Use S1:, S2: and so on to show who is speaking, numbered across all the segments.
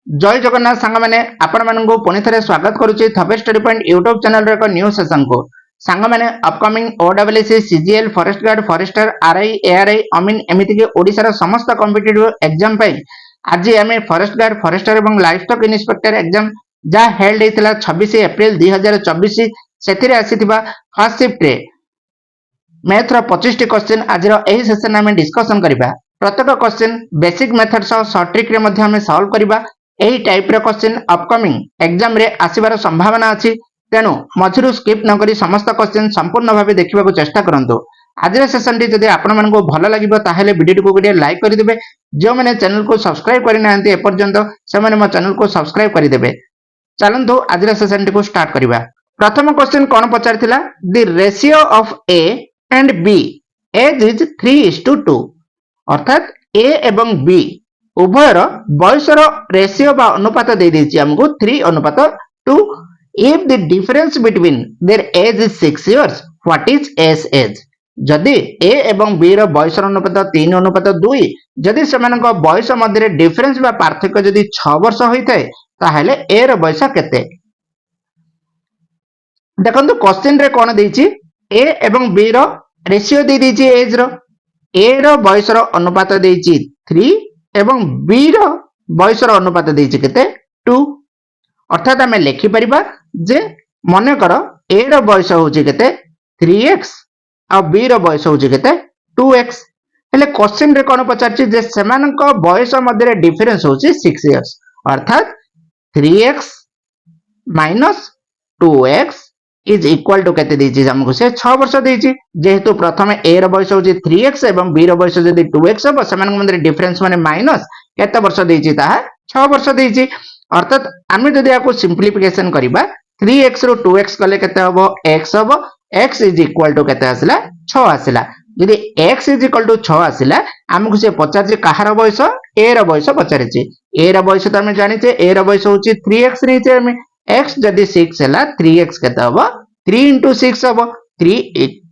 S1: जय जगन्नाथ सांग मैंने आपण मानू पुणी थे स्वागत करुच्ची थबे स्टडी पॉइंट यूट्यूब चैनल एक न्यू सेशन को सांग मैंने upcoming OWC CGL forest guard forester RI ARI अमीन एमती ओडिशार समस्त कॉम्पिटिटिव एग्जाम आज आम फॉरेस्ट गार्ड फॉरेस्टर और लाइफ स्टॉक इंस्पेक्टर एग्जाम जहाँ हेल्ड होता 26 एप्रिल 2024 से आसीथिबा फर्स्ट शिफ्ट रे मैथ रो 25 टी क्वेश्चन आज यही सेशन में डिस्कशन करबा। प्रत्येक क्वेश्चन बेसिक मेथड सह शॉर्ट ट्रिक रे मध्य हमें सॉल्व करबा। एही टाइप रे क्वेश्चन अपकमिंग एग्जाम रे आसीबार संभावना अछि, तेनु मझिरु स्किप न करी समस्त क्वेश्चन संपूर्ण भाबे देखिबाको चेष्टा करंतु। आज रे सेशन टी जदि आपण मानको भलो लागिबो ताहेले वीडियो को गोटे लाइक करि देबे। जो माने चैनल को सब्सक्राइब करि नाहंती ए पर्यंत से माने मो चैनल को सब्सक्राइब करि देबे। चलंतु आज रे सेशन टी को स्टार्ट करबा। प्रथम क्वेश्चन कोन पचारथिला, the ratio of A and B age is 3:2 अर्थात ए एवं बी उभयर बयसर रेशियो बा अनुपात दे देछि हमको 3:2। If the difference between their age is 6 years what is S age. जदि ए एवं बी रो बयसर अनुपात 3:2, जदि सेमानक बयस मध्य डिफरेंस बा पार्थक्य जदि 6 वर्ष होइथाय ताहेले ए रो बयस केते। देखंतु क्वेश्चन रे कोन देछि, ए एवं बी रो रेशियो दे देछि एज रो। ए रो बयसर अनुपात देछि 3 एवं बी रो बयसर अनुपात देछि केते 2। अर्थात हमें लिखि परिबा जे मने करो ए रो बयस होछि केते 3x आ बी रो बयस होछि केते 2x। हेले क्वेश्चन रे कोन पचारछि जे सेमानक बयस मध्य डिफरेंस होछि 6 इयर्स अर्थात 3x minus 2x is equal to केते देछि हमको से 6 वर्ष देछि। जेहेतु प्रथमे ए रो बयस होछि 3x एवं बी रो बयस जदि 2x हो सेमानक मध्य डिफरेंस माने माइनस केते वर्ष देछि ताहा 6 वर्ष देछि। अर्थात आमे जदि याको सिंपलीफिकेशन करिबा 3x रो 2x कले केते हबो x हबो। x इज इक्वल टू केते आसिला 6 आसिला। जदि x इज इक्वल टू 6 आसिला हमको से पचारछि काहार बयस, ए रो बयस पचारछि। ए रो बयस त हमें जानिछे ए रो बयस होछि 3x रहिछे हमें। x जदि 6 हैला 3x केते हबो 3 into 6 हबो। 3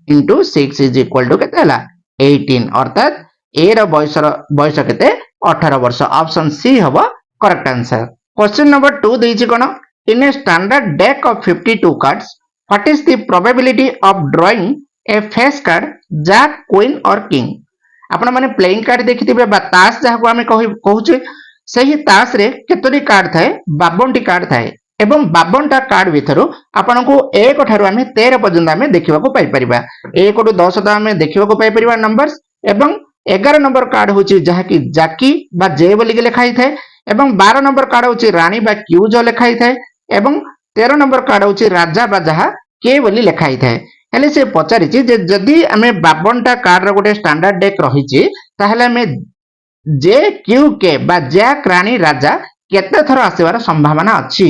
S1: into 6 is equal to केते हैला 18 अर्थात ए रो बयस केते 18 वर्ष। ऑप्शन सी हबो करेक्ट आंसर। क्वेश्चन नंबर 2 देछि कोन, in a standard deck of 52 cards what is the probability of drawing a face card jack queen और किंग। आपण माने प्लेइंग कार्ड देखिथिबे बा ताश जाको हमें कहूचे सही ताश रे केतोटी कार्ड थाए 52 टी कार्ड थाए एवं 52 टा कार्ड भितरु आपनको 1 ठारु हमें 13 पर्यंत हमें देखिबा को पाई परिबा। 1 टू 10 ता हमें देखिबा को पाई परिबा नंबर्स एवं 11 नंबर कार्ड होची जहा कि जाकी बा जे बोली के लिखाई थाए एवं 12 नंबर कार्ड होची रानी बा क्यू जो लिखाई थाए एवं 13 नंबर कार्ड होची राजा बा जहा के बोली लिखाई थाए। हेले से पचारिछि जे जदी हमें 52 टा कार्ड रो गोटे स्टैंडर्ड डेक रहिछि ताहले हमें जे क्यू के बा जैक रानी राजा केते थर आसीबार संभावना अछि।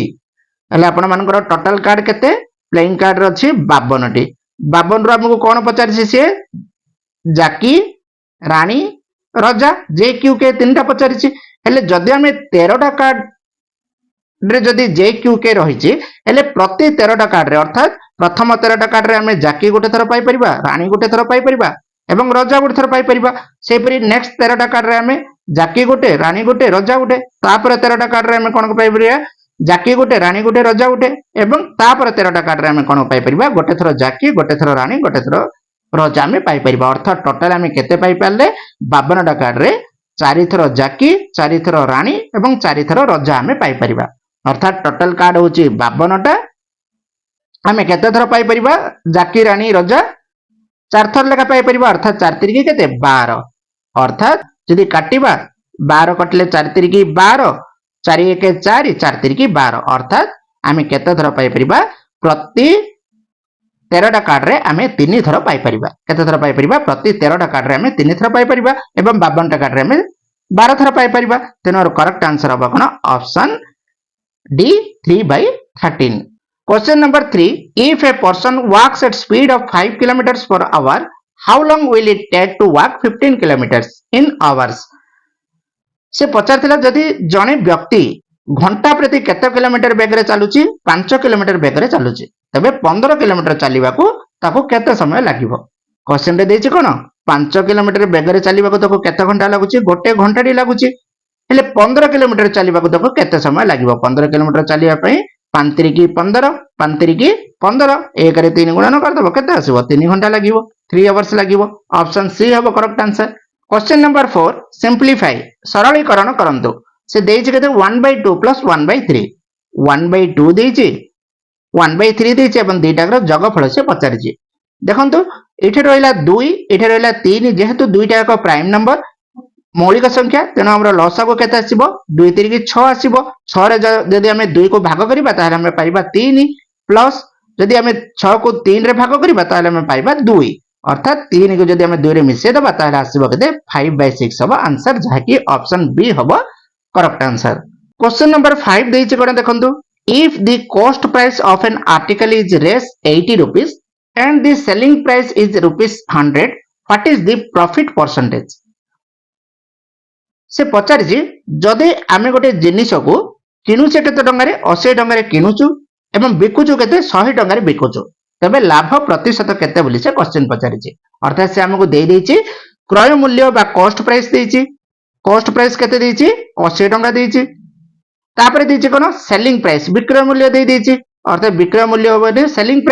S1: हेले आपण मानकर टोटल कार्ड केते प्लेइंग कार्ड रो अछि 52 टी। 52 रो हमको कोन पचारिछि से जाकी रानी राजा जे क्यू के तीनटा पचारिछि। हेले जदि हमें 13 टा कार्ड रे जदि जे क्यू के रहिछि हेले प्रति 13 टा कार्ड रे अर्थात प्रथम 13 टा कार्ड रे हमें जाकी गोटे थर पाई परिबा, रानी गोटे थर पाई परिबा एवं राजा गोटे थर पाई परिबा। से परि नेक्स्ट 13 टा कार्ड रे हमें जाकी गोटे, रानी गोटे, राजा गोटे। तापर 13 टा कार्ड रे हमें कोन पाई परिबा जाकी गोटे, रानी गोटे, राजा गोटे एवं तापर 13 टा कार्ड रे हमें कोन पाई परिबा गोटे थर जाकी, गोटे थर रानी, गोटे थर राजा हमें पाई परिबा। अर्थात टोटल हमें केते पाई पाले 52 टा कार्ड रे 4 थर जाकी, 4 थर रानी एवं 4 थर राजा हमें पाई परिबा। अर्थात टोटल कार्ड होची 52 टा, हमें केते थर पाई परिबा जाकी, रानी, राजा 4 थर लेखा पाई परिबा अर्थात 4 तिरिकी केते 12। अर्थात यदि काटिबा 12 कटले 4 तिरिकी 12, 4 1 4, 4 तिरिकी 12 अर्थात हमें केते थर पाई परिबा प्रति 13 टा कार्ड रे हमें 3 थर पाई परिबा। केते थर पाई परिबा प्रति 13 टा कार्ड रे हमें 3 थर पाई परिबा एवं 52 टा कार्ड रे हमें 12 थर पाई परिबा। तेनो करेक्ट आंसर हबो कोन option D 3/13। Question number 3, if a person walks at speed of 5 kilometers per hour how long will it take to walk 15 kilometers in hours. से पचारथिला जदि जने व्यक्ति घंटा प्रति केते किलोमीटर बेग रे चालुची 5 किलोमीटर बेग रे चालुची तबे 15 किलोमीटर चलीबाकू ताको केते समय लागिवो। क्वेश्चन रे देछि कोन 5 किलोमीटर बेग रे चलीबाकू ताको केते घंटा लागुची 1 घंटा डी लागुची। हेले 15 किलोमीटर चलिबाकू देखो केते समय लागिवो 15 किलोमीटर चलिबा पई 5 3 15 5 3 15 1 रे 3 गुणन कर दबो केते आसीबो 3 घंटा लागिवो 3 आवर्स लागिवो ऑप्शन सी हबो correct answer. Question number 4 simplify सरलीकरण करंतु से देइछि केते 1/2 + 1/3 1/2 देइछि 1/3 देइछि एवं दुईटाकर जगफल से पचारिछि देखंतु एठी रहला 2 एठी रहला 3 जेहेतु दुईटा एक प्राइम नंबर मौलिक संख्या तेणु आम लसागु केते आसीबो 2 3 की 6 आसीबो 6 रे जदि आमे 2 को भाग करिबा ताहाले आमे पाइबा 3 प्लस जदि आमे 6 को 3 रे भाग करिबा ताहाले आमे पाइबा 2 अर्थात 3 को जदि आमे 2 रे मिसे दबा ताहाले आसीबो केते 5/6 हबो आंसर जहा कि ऑप्शन बी हबो करेक्ट आंसर। क्वेश्चन नंबर 5 देइछि कोन देखंतु if the cost price of an article is Rs 80 rupees and the selling price is rupees 100 what is the profit percentage से पचारिछि जदि आमे गोटे जिनिस को किनुचे केते टंगा रे 80 टंगा रे किनुचु एवं बिकुचु केते 100 टंगा रे बिकुचु तबे लाभ प्रतिशत केते बोली से क्वेश्चन पचारिछि अर्थात से हमको दे देछि क्रय मूल्य बा कॉस्ट प्राइस देछि कॉस्ट प्राइस केते देछि 80 टंगा देछि तापर देछि कोन सेलिंग प्राइस विक्रय मूल्य दे देछि अर्थात विक्रय मूल्य होबे सेलिंग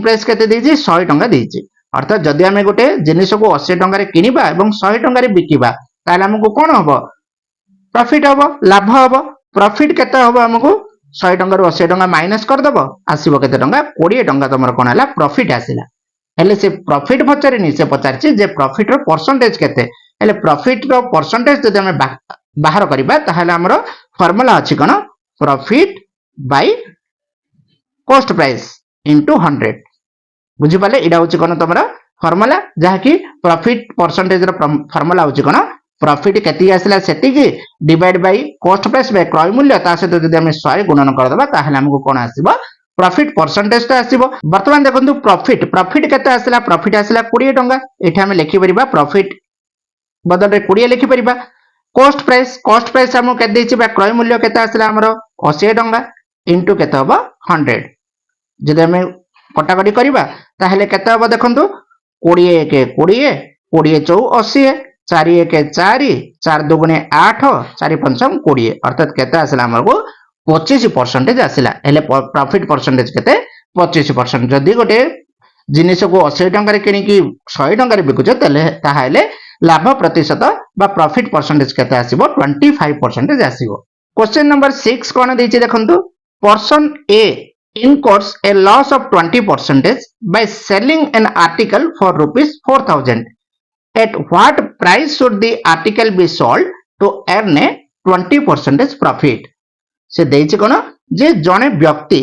S1: प्राइस केते देछि 100 टंका देछि अर्थात जदि आमे गोटे जिनिस को 80 टंका रे किनिबा एवं 100 टंका रे बिकिबा ताले हमको कोन हबो प्रॉफिट हबो लाभ हबो प्रॉफिट केते हबो हमको 100 टंका रो 80 टंका माइनस कर दबो आसीबो केते टंका 20 टंका तमर कोन हला प्रॉफिट आसिला हेले से प्रॉफिट पचारिनी से पचारछि जे प्रॉफिट रो परसेंटेज केते हेले प्रॉफिट रो परसेंटेज जदि हमें बाहर करिबा ताहाले हमरो फार्मूला अछि कोन profit by cost price into 100 बुझी पाले एडा होची कोन तमरा फार्मूला जहा कि प्रॉफिट परसेंटेज रो फार्मूला होची कोन प्रॉफिट केति आसला सेति कि divide by cost price by क्रय मूल्य ता से जदि हम 100 गुणन कर दबा ताहाले हमको कोन आसीबो प्रॉफिट परसेंटेज ता आसीबो वर्तमान देखंतु प्रॉफिट केते आसला प्रॉफिट आसला 20 टंका एठी हम लिखि परिबा प्रॉफिट बदल रे 20 लिखि परिबा कॉस्ट प्राइस हम केते देछि बा क्रय मूल्य केते आसला हमरो 80 टंका इनटू केते हबो 100 जदि हमें कटाकटी करवा ताहले केते हबो देखंतु 20 1 20 20 चौ 80 4 1 4 4 2 8 4 5 20 अर्थात केते आसला हमको 25% आसला हेले प्रॉफिट परसेंटेज केते 25% जदि गोटे जिनिस को 80 टंका रे किनि कि 100 टंका रे बिकुछ ताहले लाभ प्रतिशत बा प्रॉफिट परसेंटेज केते आसीबो 25% आसीबो। क्वेश्चन नंबर 6 कोन दैछि देखंतु person A incurs a loss of 20% by selling an article for rupees 4000 at what price should the article be sold to earn a 20% profit से देइछि कोन जे जने व्यक्ति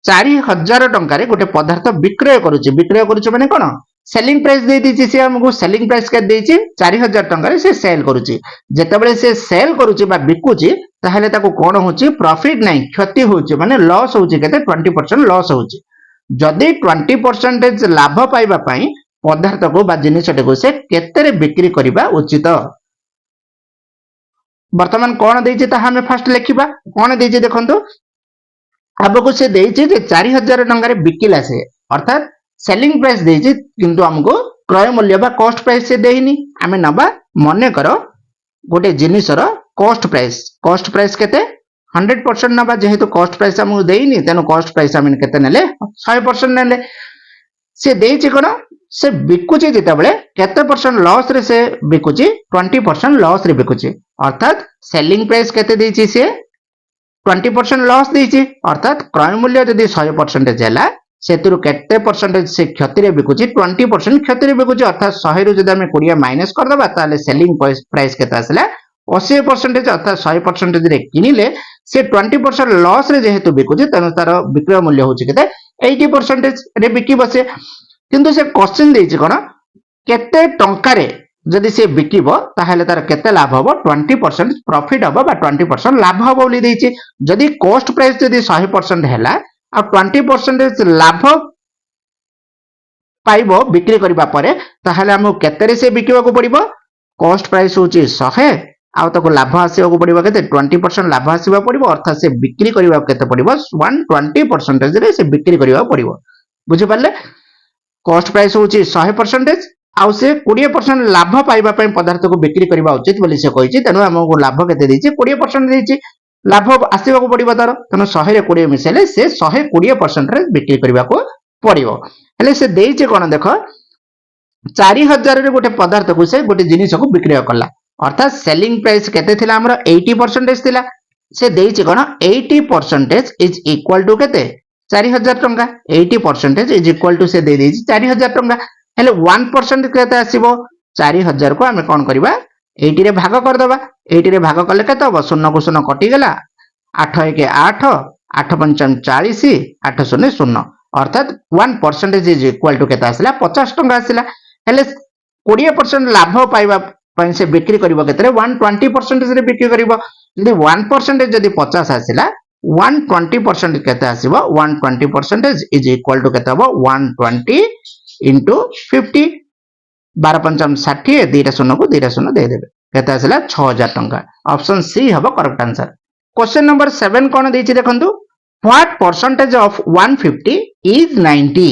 S1: 4000 टंका रे गोटे पदार्थ विक्रय करूछि माने कोन सेलिंग प्राइस दे दिछि से हमको सेलिंग प्राइस के देइछि 4000 टंका रे से सेल करूछि जेतेबेले से सेल करूछि बा बिकुछि ताहले ताको कोन होछि प्रॉफिट नाही क्षति होछि माने लॉस होछि केते 20% लॉस होछि जदि 20% लाभ पाइबा पई पदार्थ को बा जिनिसटे को से केते रे बिक्री करिबा उचित वर्तमान कोन देइछि ता हमें फर्स्ट लिखिबा कोन देइछि देखंतु हमको से देइछि जे 4000 टंका रे बिकिला से अर्थात सेलिंग प्राइस देइछि किंतु हमको क्रय मूल्य बा कॉस्ट प्राइस से देहिनी आमे नबा मने करो गोटे जिनिसर कॉस्ट प्राइस केते 100% नबा जेहेतु कॉस्ट प्राइस हमको देहिनी तेनो कॉस्ट प्राइस हम केते नेले 100% नेले से देइछि कोन से बिकुछि जेतेबेले केते परसेंट लॉस रे से बिकुछि 20% लॉस रे बिकुछि अर्थात सेलिंग प्राइस केते देइछि से 20% लॉस देइछि अर्थात क्रय मूल्य यदि 100% जाला सेतुरु केते परसेंटेज से क्षति रे बिकुछि 20% क्षति रे बिकुछि अर्थात 100 रु जदि हम 20 माइनस कर दबा ताले सेलिंग प्राइस केते आसला 80% अर्थात 100% रे किनिले से 20% लॉस रे जेहेतु बिकुछि तनो तार विक्रय मूल्य होछि केते 80% रे बिकी बसे किंतु से क्वेश्चन देछि कोन केते टंका रे जदि से बिकिबो ताहले तार केते लाभ हबो 20% प्रॉफिट हबो बा 20% लाभ हबो बोली देछि जदि कॉस्ट प्राइस जदि 100% हैला आ 20% लाभ पाइबो बिक्री करिबा परे ताहले हम केते रे से बिकिबा को पड़िबो कॉस्ट प्राइस होछि 100 आ तको लाभ आसीबा को पड़िबो केते 20% लाभ आसीबा पड़िबो अर्थात से बिक्री करिबा केते पड़िबो 120% रे से बिक्री करिबा पड़िबो बुझि पाले कॉस्ट प्राइस होछि 100% आउ से 20% लाभ पाइबा पदार्थ को बिक्री करने उचित बोली से कही तेणु आमको लाभ केते 20% देती लाभ आसवा पड़ो तार तेणु 100 मिसेले से 120% बिक्री करने को पड़ो हेले से देइचे कौन देख 4000 गोटे पदार्थ को से गोटे जिनिस को विक्रय कला अर्थात सेलिंग प्राइस केते थिला हमर 80% थिला से देइचे कौन 80% इज इक्वल टू केते 4000 टंका 80% इज इक्वल टू से दे देइछि 4000 टंका हेले 1% केते आसीबो 4000 को हमें कौन करबा 80 रे भाग कर दबा 80 रे भाग कले केते हो 0 को 0 कटि गेला 8 1 8 8 पंचम 40 8 0 0 अर्थात 1% इज इक्वल टू केते आसिला 50 टंका आसिला हेले 20% लाभ पाइबा से बिक्री करिवो केतरे 120% रे बिक्री करिवो यदि 1% जदि 50 आसिला 120% केते आसीबो 120% इज इक्वल टू केते हो 120 into 50 12 पंचम 60 2 शून्य को 2 शून्य दे देबे केते आसिला 6000 टंका ऑप्शन सी हबो करेक्ट आंसर क्वेश्चन नंबर 7 कोन देछि देखंतु व्हाट परसेंटेज ऑफ 150 इज 90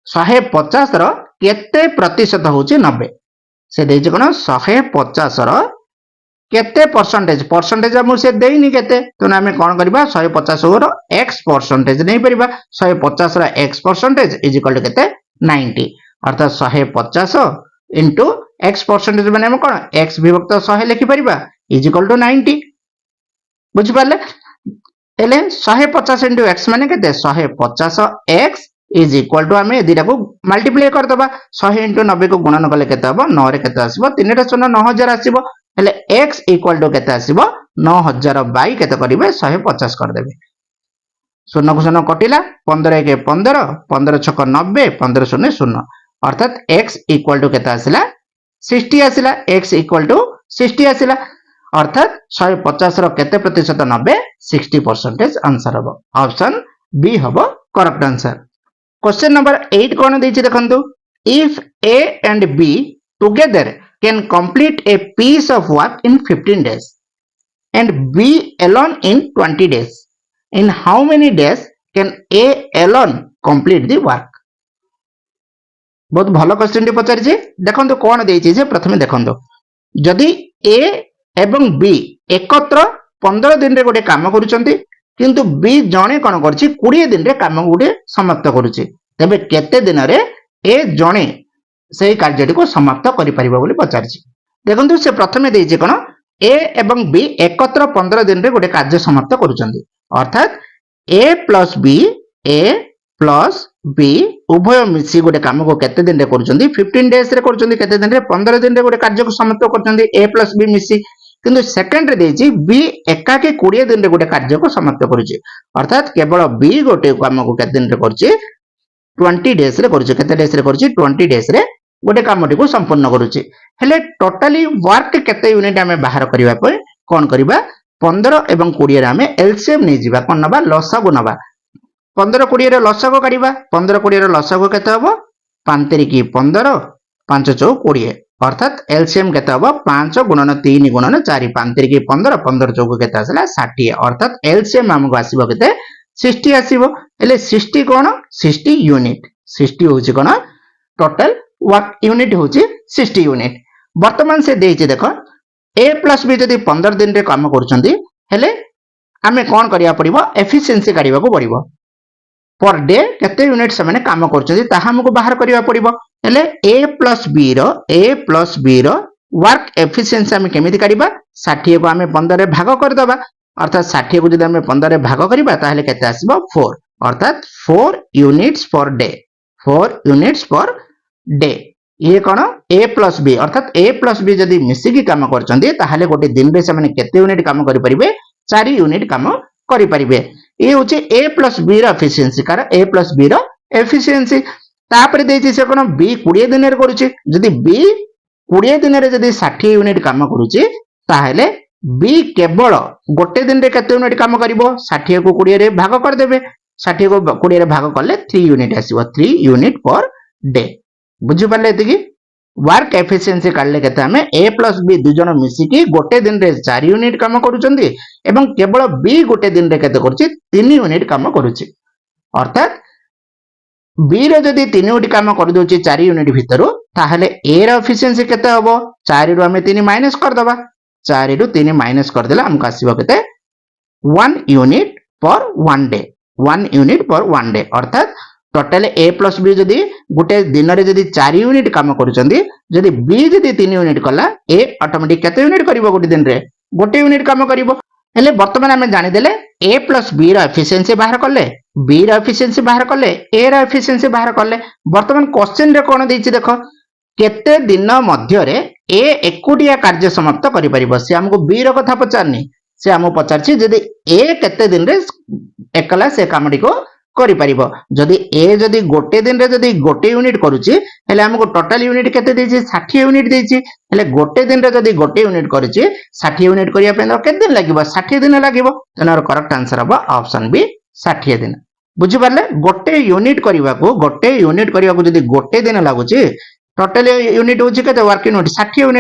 S1: 150 रो केते प्रतिशत होची 90 से देछि कोन 150 रो केते परसेंटेज हम से देइनी केते तो हमें कोन करबा 150 रो x परसेंटेज नै परबा 150 रो x percentage is equal to केते 90 अर्थात 150 into x परसेंटेज माने हम कोन x विभक्त 100 लिखि परिबा इज इक्वल टू 90 बुझ पाले एले 150 into x माने केते 150 x इज इक्वल टू हमें दिटा को मल्टीप्लाई कर दबा 100 into 90 को गुणन कले केते हबो 9 रे केते आसीबो 3 टा शून्य 9000 आसीबो हेले x इक्वल टू केते आसीबो 9000 बाई केते करिवे 150 कर देबे शून्य को शून्य कटिला 15 1 15 15 6 90 15 शून्य शून्य अर्थात x इक्वल टू केते आसिला 60 आसिला x इक्वल टू 60 आसिला अर्थात 150 रो केते प्रतिशत 90 60% आंसर हबो ऑप्शन बी हबो करेक्ट आंसर क्वेश्चन नंबर 8 कोन देछि देखंतु if a and b together can complete a piece of work in 15 days and b alone in 20 days in how many days can a alone complete the work बहुत भलो question T पचारि जे देखंतु कोन देछि जे प्रथमे देखंतु जदि a एवं b एकत्र 15 दिन रे गोटे काम करूचंती किंतु b जणे कोन करछि 20 दिन रे काम गोटे समाप्त करूछि तबे केते दिन रे a जणे सेही कार्यटी को समाप्त करि परिबो बोली पचारछि देखंतु से प्रथमे देछि कोन a एवं b एकत्र 15 दिन रे गोटे कार्य समाप्त करूचंती अर्थात a plus b उभय मिसी गोटे काम को केते दिन रे करूचंती 15 डेज रे करूचंती केते दिन रे 15 दिन रे गोटे कार्य को समाप्त करूचंती a plus b मिसी किंतु सेकंड रे देछि b एका के 20 दिन रे गोटे कार्य को समाप्त करूची अर्थात केवल b गोटे काम को केते दिन रे करची 20 डेज रे करूची केते डेज रे करूची 20 डेज रे गोटे कामटी को संपूर्ण करूची हेले टोटली वर्क केते यूनिट हमें बाहर करिवा पय कोन करिबा 15 एवं 20 रे हमें एलसीएम नै जिबा कोन नबा लसागु नबा 15 20 रे लसागु काढिबा 15 20 रे लसागु केते हबो 5 3 की 15 5 4 20 अर्थात एलसीएम केते हबो 5 गुणन 3 गुणन 4 5 3 की 15 15 चौक केते आसला 60 अर्थात एलसीएम हमको आसीबो केते 60 आसीबो एले 60 कोन 60 यूनिट 60 होची कोन टोटल वर्क यूनिट होची 60 यूनिट वर्तमान से देइचे देखो a plus b जदि 15 दिन रे काम करूचंती हेले हमें कोन करिया पड़िबो एफिशिएंसी काढिबा को पड़िबो पर डे केते यूनिट से माने काम करूचंती ता हमको बाहर करिया पड़िबो हेले a plus b रो वर्क एफिशिएंसी हम केमिति काढिबा 60 को हमें 15 रे भाग कर दबा अर्थात 60 को जदि हमें 15 रे भाग करिबा ताहेले केते आसीबो 4 अर्थात 4 units per day 4 units per day ये कोन a plus b अर्थात a plus b जदि मिसी की काम करचंती ताहाले गोटे दिन रे से माने केते यूनिट काम करि परिबे 4 यूनिट काम करि परिबे ये होचे a plus b रो एफिशिएंसी कार a plus b रो एफिशिएंसी तापर देछि से कोन b 20 दिन रे करूची जदि b 20 दिन रे जदि 60 यूनिट काम करूची ताहाले b केवल गोटे दिन रे केते यूनिट काम करिवो 60 को 20 रे भाग कर देबे 60 को 20 रे भाग करले 3 यूनिट आसीबो 3 यूनिट पर डे बुझि पाले एतिकी वर्क एफिशिएंसी काढले केते हमें a plus b दु जण मिसी की गोटे दिन रे 4 यूनिट काम करूचंदी एवं केवल b गोटे दिन रे केते करछि 3 यूनिट काम करूछि अर्थात बी रो जदि 3 यूनिट काम कर दोची 4 यूनिट भितरु ताहले ए रो एफिशिएंसी केते हबो 4 रु हमें 3 माइनस कर दबा 4 रु 3 माइनस कर देला हमका आसीबो केते 1 यूनिट पर 1 डे 1 यूनिट पर 1 डे अर्थात टोटल ए प्लस बी जदि गुटे दिन रे जदि 4 यूनिट काम करूचंदी जदि बी जदि 3 यूनिट कला ए ऑटोमेटिक केते यूनिट करिवो गुटे दिन रे गुटे यूनिट काम करिवो हेले वर्तमान आमे जानि देले ए प्लस बी रो एफिशिएंसी बाहर करले बी रो एफिशिएंसी बाहर करले ए रो एफिशिएंसी बाहर करले वर्तमान क्वेश्चन रे कोन देछि देखो केते दिन मध्य रे ए एकुटिया कार्य समाप्त करि परिबो से हमको बी रो कथा पचारनी से हमको पचारछि जदि ए केते दिन रे एकला से कामडी को करि परिबो जदि ए जदि गोटे दिन रे जदि गोटे यूनिट करूछि हेले हमको टोटल यूनिट केते देछि 60 यूनिट देछि हेले गोटे दिन रे जदि गोटे यूनिट करूछि 60 यूनिट करिया पे केते दिन लागिबो 60 दिन लागिबो तनर करेक्ट आंसर हबो ऑप्शन बी 60 दिन बुझि पारले गोटे यूनिट करिया को जदि गोटे दिन लागुछि टोटल यूनिट होछि केते वर्क यूनिट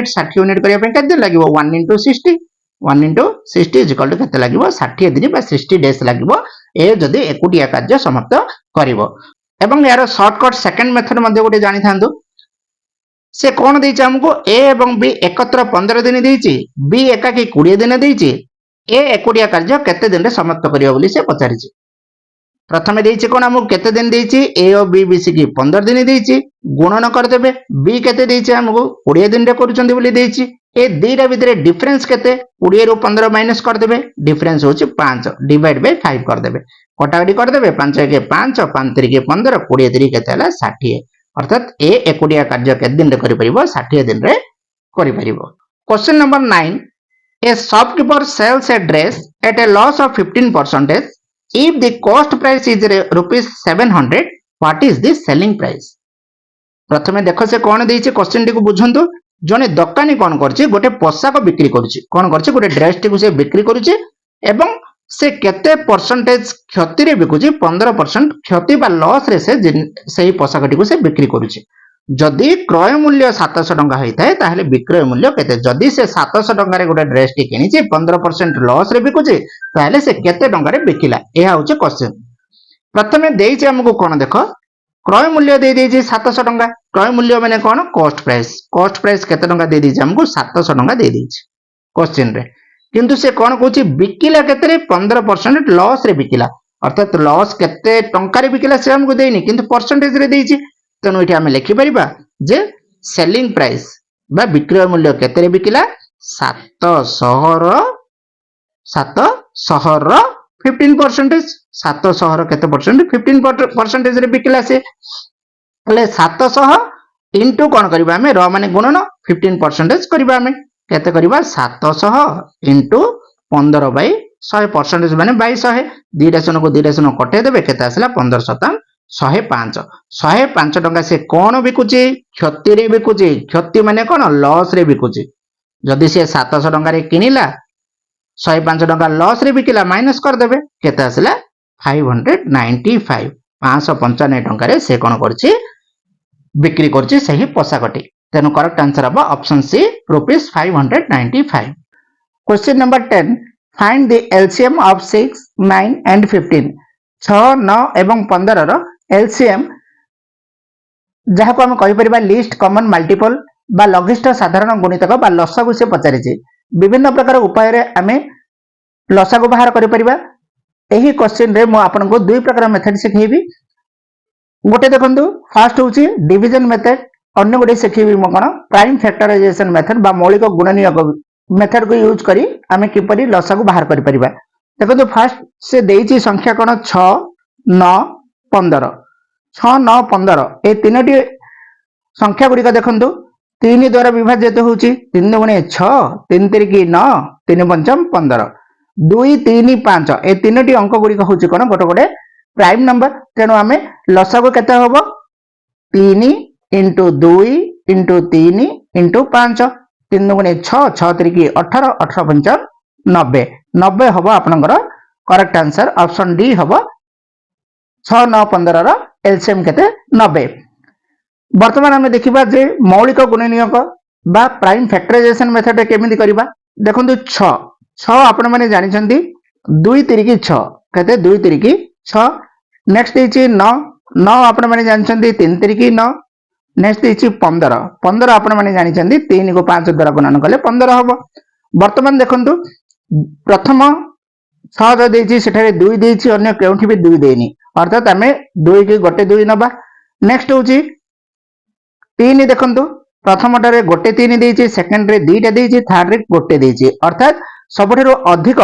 S1: 60 यूनिट करिया पे केते दिन लागिबो 1 into 60 1 into 60 is equal to केते लागिबो 60 दिन बा 60 डेज लागिबो ए जदि एकुटिया कार्य समाप्त करिवो एवं यार शॉर्टकट सेकंड मेथड मध्ये गोटे जानि थांदु से कोन देछि हमको ए एवं बी एकत्र 15 दिन देछि बी एकाकी 20 दिन देछि ए एकुटिया कार्य केते दिन रे समाप्त करियो बोली से पचारिछि प्रथमे देछि कोन हमको केते दिन देछि ए और बी मिसिकी 15 दिन देछि गुणन कर देबे बी केते देछि हमको 20 दिन रे करूचंदी बोली देछि ए दीटा भितरे डिफरेंस केते 20 रु 15 माइनस कर देबे डिफरेंस होछि 5 डिवाइड बाय 5 कर देबे कटाकटी कर देबे 5 के 5 5 3 के 15 20 3 केते हला 60 अर्थात ए एकुटिया कार्य केते दिन रे करि परिबो 60 दिन रे करि परिबो question number 9 a shopkeeper sells a dress at a loss of 15% if the cost price is rupees 700 what is the selling price प्रथमे देखो से कोन देछि क्वेश्चन टी को बुझंतु जने दकानी कोन करछि गोटे पोशाक बिक्री करछि कोन करछि गोटे ड्रेस टी को से बिक्री करछि एवं से केते परसेंटेज क्षति रे बिकुछि 15% क्षति बा लॉस रे से सेही पोशाक टी को से बिक्री करछि जदि क्रय मूल्य 700 टंका होइताय ताहले विक्रय मूल्य केते जदि से 700 टंका रे गोटे ड्रेस टी किनिछि 15% लॉस रे बिकुछि ताहले से केते टंका रे बिकिला एहा होछि क्वेश्चन प्रथमे देइछि हमको कोन देखो क्रय मूल्य दे देइछि 700 टंका क्रय मूल्य माने कोन कॉस्ट प्राइस केते टंका दे देइछि हमको 700 टंका दे देइछि क्वेश्चन रे किंतु से कोन कहूछि बिकिला केते रे 15% लॉस रे बिकिला अर्थात लॉस केते टंका रे बिकिला से हमको देइनि किंतु परसेंटेज रे देइछि तेणु ये आम लिखिपर जे सेलिंग प्राइस बा विक्रय मूल्य केते बिकिला 700 15% 700 केते परसेंट 15% रे बिकिला से ले 700 इंटू कोन करबा हमें र माने गुणन 15% करबा हमें केते करबा 700 इंटू 15 बाय 100% माने 200 दीटा सन को दीटा सन कटे देबे केते आसला 15% 105 टंका से कौन बिकुची क्षति रे बिकुची क्षति माने कौन लॉस रे बिकुची जदि से 700 टंका रे किनिला 105 टंका लॉस रे बिकिला माइनस कर देबे केते आसला 595 595 टंका रे से कौन करची बिक्री करची सही पोशाकटी तेनु करेक्ट आंसर हबो option C rupees 595 question number 10 find the LCM of 6 9 and 15 6 9 एवं 15 रो एलसीएम जहाँ को हम कहि परिबा लिस्ट कॉमन मल्टीपल बा लघिष्ठ साधारण गुणितक बा लसागु से पचारिछि विभिन्न प्रकार उपाय रे आमे लसागु बाहर करि परिबा एही क्वेश्चन रे मो आपन को दुई प्रकार मेथड सिखेबी गोटे देखंतु फर्स्ट होछि डिवीजन मेथड अन्य गोटे सिखेबी मो कोन प्राइम फैक्टराइजेशन मेथड बा मौलिक गुणनीयक मेथड को यूज करी आमे किपरि लसागु बाहर करि परिबा देखंतु फर्स्ट से देइछि संख्या कोन 6 9 15 6 9 15 ए तीनोटी संख्या गुड़िक देखंतु 3 द्वारा विभाजित होउछि 3 गुणे 6 3 3 की 9 3 पंचम 15 2 3 5 ए तीनोटी अंक गुड़िक होउछि कोन गोटे गोटे प्राइम नंबर तेनु आमे लसागु केते होबो 3 into 2 into 3 into 5 3 गुणे 6 6 3 की 18 18 पंचम 90 90 हबो आपनकर करेक्ट आंसर ऑप्शन डी हबो 6 9 15 रो एलसीएम केते 90 वर्तमान हम देखिबा जे मौलिक गुणनीयक बा प्राइम फैक्टराइजेशन मेथड केमिति करिबा देखंतु 6 6 आपण माने जानि छंती 2 3 की 6 केते 2 3 की 6 नेक्स्ट इछि 9 नौ आपण मैंने जानते 3 तिरिकी 9 नेक्स्ट देछि 15 15 आपण मैंने जानते 3 को 5 द्वारा गुणन कले 15 हम वर्तमान देखंतु प्रथम सहज देछि सेठारे 2 देछि अन्य केउठी भी 2 देनी अर्थात आमे 2 की गोटे 2 नबा नेक्स्ट होछि 3 देखंतु प्रथमटारे गोटे 3 देछि सेकंड रे 2टा देछि थर्ड रे गोटे देछि अर्थात सबठारु अधिक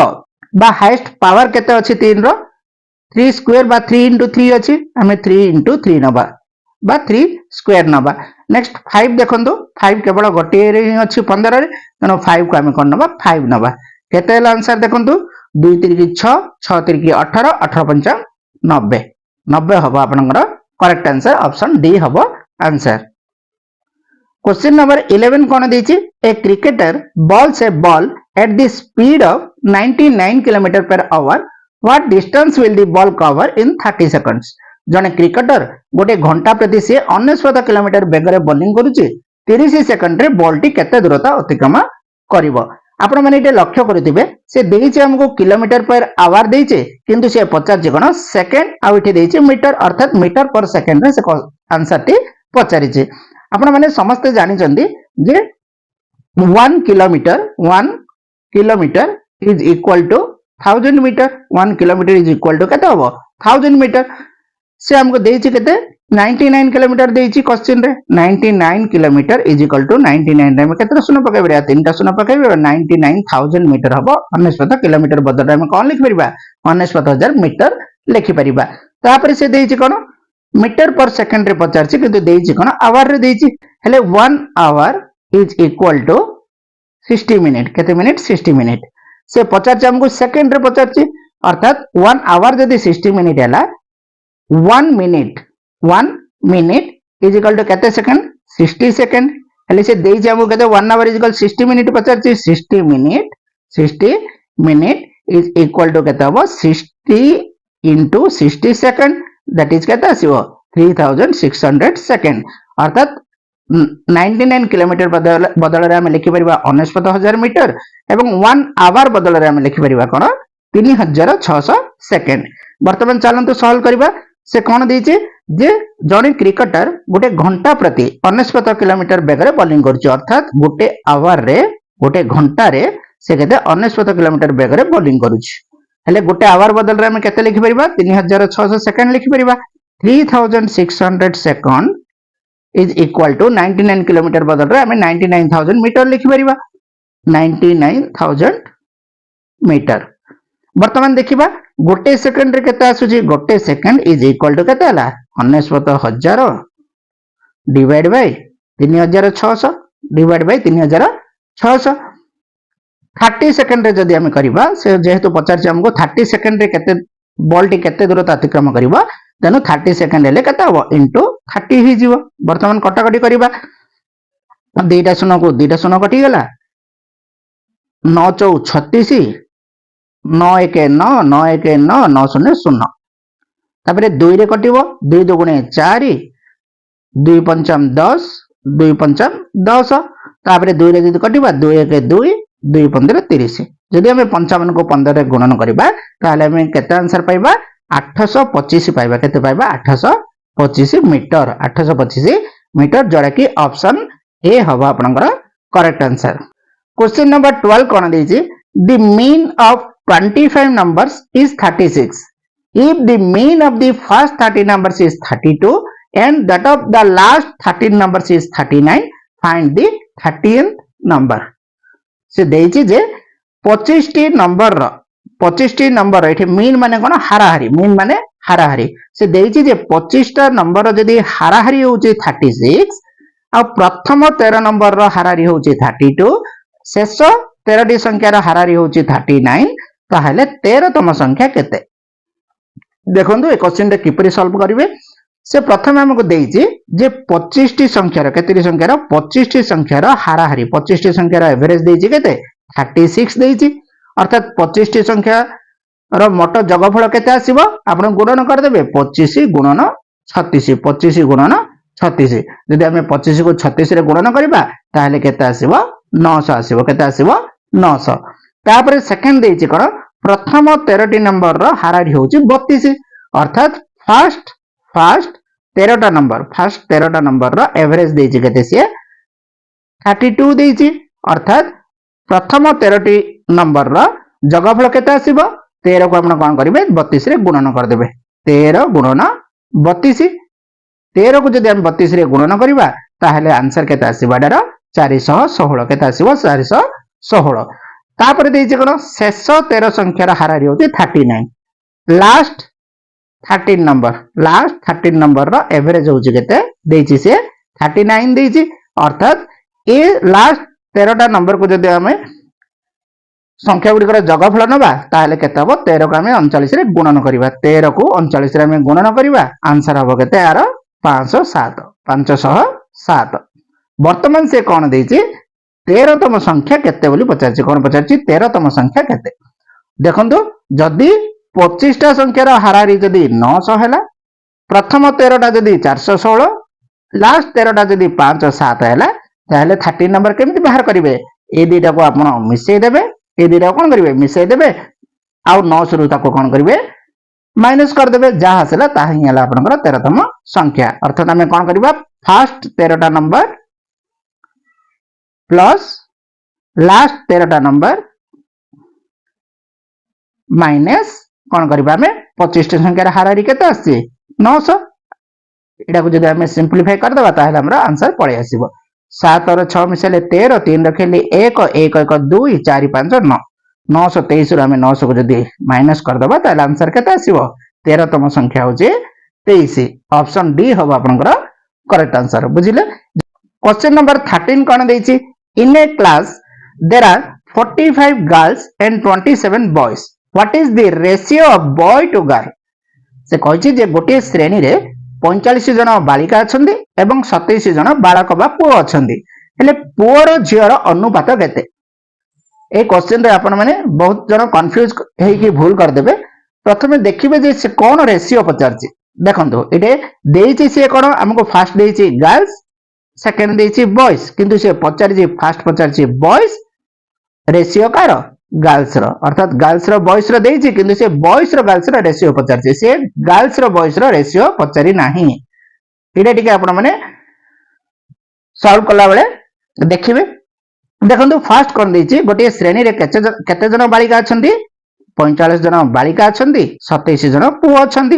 S1: बा हाईएस्ट पावर केते अछि 3 रो 3 स्क्वायर बा 3 into 3 अछि आमे 3 into 3 नबा बा 3 स्क्वायर नबा नेक्स्ट 5 देखंतु 5 केवल गोटे रे अछि 15 रे तनो 5 को आमे कोन नबा 5 नबा केते आंसर देखंतु 2 तिरिकी 6 6 तिरिकी 18 18 पंचा 90 90 हबो आपनकर करेक्ट आंसर ऑप्शन डी हबो आंसर क्वेश्चन नंबर 11 कोन देछि a cricketer bowls a ball at the speed of 99 kilometer per hour what distance will the ball cover in 30 seconds जने क्रिकेटर गोटे घंटा प्रति से 99 किलोमीटर बेगरे बॉलिंग करूची 30 सेकंड रे बॉल टी केते दूरता अतिक्रम करिवो आपण माने इटे लक्ष्य करथिबे से देइचे हमको किलोमीटर पर आवर देइचे किंतु से 50 कोन सेकंड आ इटे देइचे मीटर अर्थात मीटर पर सेकंड रे से आंसर टी पचारिचे आपण माने समस्त जानि चंदी जे 1 kilometre is equal to 1000 metre 1 kilometre is equal to केते हबो 1000 मीटर से हमको देइछि केते 99 किलोमीटर देइछि क्वेश्चन रे 99 किलोमीटर इज इक्वल टू 99 रे हम केते शून्य पकाइबा तीनटा शून्य पकाइबा 99000 मीटर हबो 99 किलोमीटर बदले हम कोन लिखि परिबा 99000 मीटर लिखि परिबा तापर से देइछि कोन मीटर पर सेकंड रे पचारछि किंतु देइछि कोन आवर रे देइछि हेले 1 hour is equal to 60 minute केते मिनिट 60 मिनिट से पचारछि हमको सेकंड रे पचारछि अर्थात 1 आवर जदी 60 मिनिट हैला 1 मिनिट इज इक्वल टू केते सेकंड 60 सेकंड हेले से देइछि हमको केते 1 आवर इज इक्वल 60 मिनिट पचारछि 60 मिनिट इज इक्वल टू केते हबो 60 into 60 सेकंड दैट इज केते आसीबो 3600 सेकंड अर्थात 99 किलोमीटर बदल रे हम लिखि परिबा 99000 मीटर एवं 1 आवर बदल रे हम लिखि परिबा कोन 3600 सेकंड वर्तमान चलंतु सॉल्व करबा से कोन देइचे जे जने क्रिकेटर गोटे घंटा प्रति 99 किलोमीटर बेगरे बॉलिंग करछ अर्थात गोटे आवर रे गोटे घंटा रे से केते 99 किलोमीटर बेगरे बॉलिंग करूछ हेले गोटे आवर बदल रे हम केते लिखि परिबा 3600 सेकंड लिखि परिबा 3600 second is equal to 99 kilometre बदल रे हम 99000 मीटर लिखि परिबा 99000 मीटर वर्तमान देखिबा गोटे सेकंड रे केते आसुची गोटे सेकंड इज इक्वल टू केते हला 99000 divide by 3600 divide by 3600 30 second रे जदी हम करबा से जेहेतु 50 हमको 30 सेकंड रे केते बॉल टी केते दूरता अतिक्रम करबा तेनु 30 सेकंड हेले केते हबो इनटू 30 ही जीवो वर्तमान कटाकटी करबा दुईटा शून्य कटि गला 9 4 36 9 1 9 9 1 9 9 0 0 तापरे 2 रे कटिवो 2 दुगुणे 4 2 पंचम 10 2 पंचम 10 तापरे 2 रे जदी कटिबा 2 1 2 2 15 30 जदि हम 55 को 15 रे गुणन करबा ताले हम केते आंसर पाइबा 825 पाइबा केते पाइबा 825 मीटर 825 मीटर जोड़ा कि ऑप्शन ए हबा आपनकर करेक्ट आंसर क्वेश्चन नंबर 12 कोन देछि the mean of 25 numbers is 36 if the mean of the first 30 numbers is 32 and that of the last 13 numbers is 39 find the 30th number से देछि जे 25 T number एठी mean माने कोन हाराहारी mean माने हाराहारी से देछि जे 25 टा नंबर जदी हाराहारी होउची 36 आ प्रथम 13 नंबर रो हाराहारी होउची 32 शेष 13 टी संख्या रो हाराहारी होउची 39 ताहले 13 तम संख्या केते देखंतु ए क्वेश्चन रे किपरि सॉल्व करिवे से प्रथम हमको देछि जे 25 टी संख्या रो केते संख्या रो 25 टी संख्या रो हाराहारी 25 टी संख्या रो एवरेज देछि केते 36 देछि अर्थात 25 टी संख्या रो मोट जगफल केते आसीबो आपण गुणन कर देबे 25 गुणन 36 25 गुणन 36 जदि हम 25 को 36 रे गुणन करबा ताहले केते आसीबो 900 आसीबो केते आसीबो 900 तापर सेकंड देछि कोन प्रथम 13 टी नंबर रो हाराहारी होउची 32 अर्थात फास्ट 13टा नंबर रो एवरेज देछि केते से 32 देछि अर्थात प्रथम 13टी नंबर रो जगफल केते आसीबो 13 को आपण कोन करिवे 32 रे गुणन कर देबे 13 गुणन 32 13 को जदि हम 32 रे गुणन करिबा ताहले आंसर केते आसीबा एटार 416 केते आसीबो 416 तापर देछि कोन शेष 13 संख्यार हारारी होती 39 लास्ट 13 नंबर रो एवरेज होची केते देछि से 39 देछि अर्थात ए लास्ट 13टा नंबर को जदि हमें संख्या गुड़िकर जगफल नवा ताहले केते हबो 13 को हमें 39 रे गुणन करिबा 13 को 39 रे हमें गुणन करिबा आंसर हबो केते यार 507 वर्तमान से कोन देछि 13तम संख्या केते बोली पचारछि कोन पचारछि 13तम संख्या केते देखंतु जदि 25टा संख्यार हारारी जदि 900 हैला प्रथम 13टा जदि 416 लास्ट 13टा जदि 507 हैला ताहले 13 नंबर केमिति बाहर करिवे ए दुईटा को आपण मिसै देबे ए दुईटा कोन करिवे मिसै देबे आ 900 रु ताको कोन करिवे माइनस कर देबे जहा हसला ताहा ही हला आपनकर 13तम संख्या अर्थात हमें कोन करिबा फर्स्ट 13टा नंबर प्लस लास्ट 13टा नंबर माइनस कोन करिबा हमें 25टा संख्यार हारारी केते आछि 900 एटा को जदि हमें सिंपलीफाई कर देबा ताहले हमरा आंसर पळे आसीबो 7 और 6 मिसले 13 3 रखेली 1 1 1 2 4 5 9 923 रु हमें 900 को जदि माइनस कर देबा ताहले आंसर केते आसीबो 13तम संख्या होजे 23 ऑप्शन डी होबा आपनकर करेक्ट आंसर बुझिले क्वेश्चन नंबर 13 कोन देछि in a class there are 45 girls and 27 boys what is the ratio of boy to girl से कहिछि जे गोटे श्रेणी रे 45 जन बालिका अछंदी एवं 27 जन बालक बा पुओ अछंदी हेले पुओर झियर अनुपात केते ए क्वेश्चन रे आपण माने बहुत जन कंफ्यूज हेई कि भूल कर देबे प्रथमे देखिबे जे से कोन रेशियो पचारछि देखंतु एटे देइछि से कोन हमको फर्स्ट देइछि गर्ल्स सेकंड देइछि बॉयज किंतु से पचारछि फर्स्ट पचारछि बॉयज रेशियो कार गर्ल्स रो अर्थात गर्ल्स रो बॉयज रो देइछि किंतु से बॉयज रो गर्ल्स रो रेशियो पचारछि से गर्ल्स रो बॉयज रो रेशियो पचारि नाही एटा टिके आपण माने सॉल्व कला बेले देखिबे देखंतु फर्स्ट कोन देइछि गोटे श्रेणी रे केते जन बालिका अछंती 45 जन बालिका अछंती 27 जन पुओ अछंती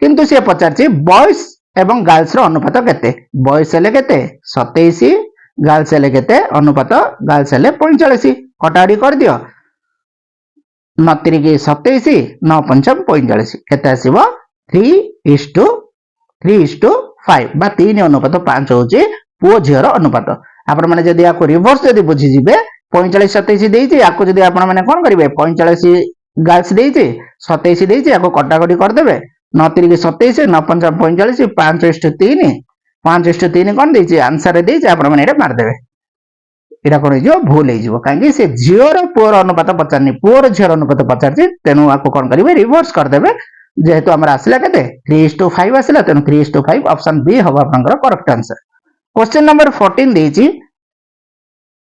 S1: किंतु से पचारछि बॉयज एवं गर्ल्स रो अनुपात केते बॉयज हेले केते 27 गर्ल्स हेले केते अनुपात गर्ल्स हेले 45 कटाडी कर दियो 9 3 27 9 5 45 केते आसीबो 3:5 बा 3 अनुपात 5 होची पुओ झियर अनुपात आपण माने जदी याको रिवर्स जदी बुझी जिबे 45 27 देइछि याको जदी आपण माने कोन करिवे 45 गर्ल्स देइछि 27 देइछि याको कटाकटी कर देबे 9 3 27 9 5 45 5:3 5:3 कोन देइछि आंसर देइछि आपण माने एटा मार देबे एटा कोन हिजो भूल हे जिवो काहे कि से झियर पुओर अनुपात पचारनी पुओर झियर अनुपात पचारछि तेनु याको कोन करिवे रिवर्स कर देबे जेहेतु हमरा आसिला केते 3:5 आसिला तेनु 3:5 ऑप्शन बी होबा आपनकर correct answer question number 14 देइछि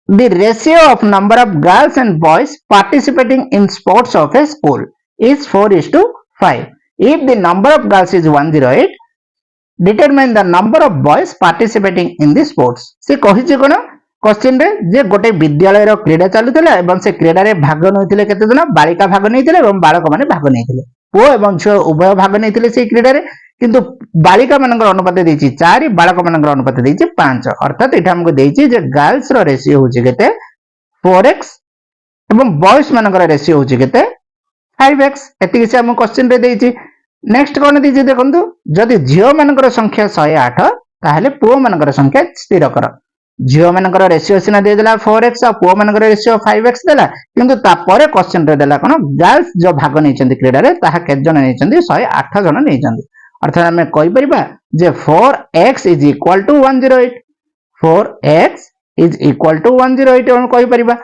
S1: the ratio of number of girls and boys participating in sports of a school is 4:5 if the number of girls is 108 determine the number of boys participating in the sports से कहिछि कोन question रे जे गोटे विद्यालय रो क्रीडा चालुतला एवं से क्रीडा रे भाग नैथिले केते जन बालिका भाग नैथिले एवं बालक माने भाग नैथिले पुओ एवं झियो उभय भाग नैथिले से क्रीडा रे किंतु बालिका मानकर अनुपात देछि 4 बालक मानकर अनुपात देछि 5 अर्थात एटा हमको देछि जे गर्ल्स रो रेशियो होछि केते 4x एवं बॉयज मानकर रेशियो होछि केते 5x एति से हम क्वेश्चन रे देछि नेक्स्ट कोन देछि देखंतु जदि झियो मानकर संख्या 108 ताहले पुओ मानकर संख्या स्थिर कर झियो मानकर रेशियो सिना दे देला 4x आ पुओ मानकर रेशियो 5x देला किंतु ता परे क्वेश्चन रे देला कोन गर्ल्स जो भाग नै छथि क्रीडा रे ताहा के जन नै छथि 108 जन नै छथि अर्थात हमें कहि परिबा जे 4x = 108 4x = 108 हम कहि परिबा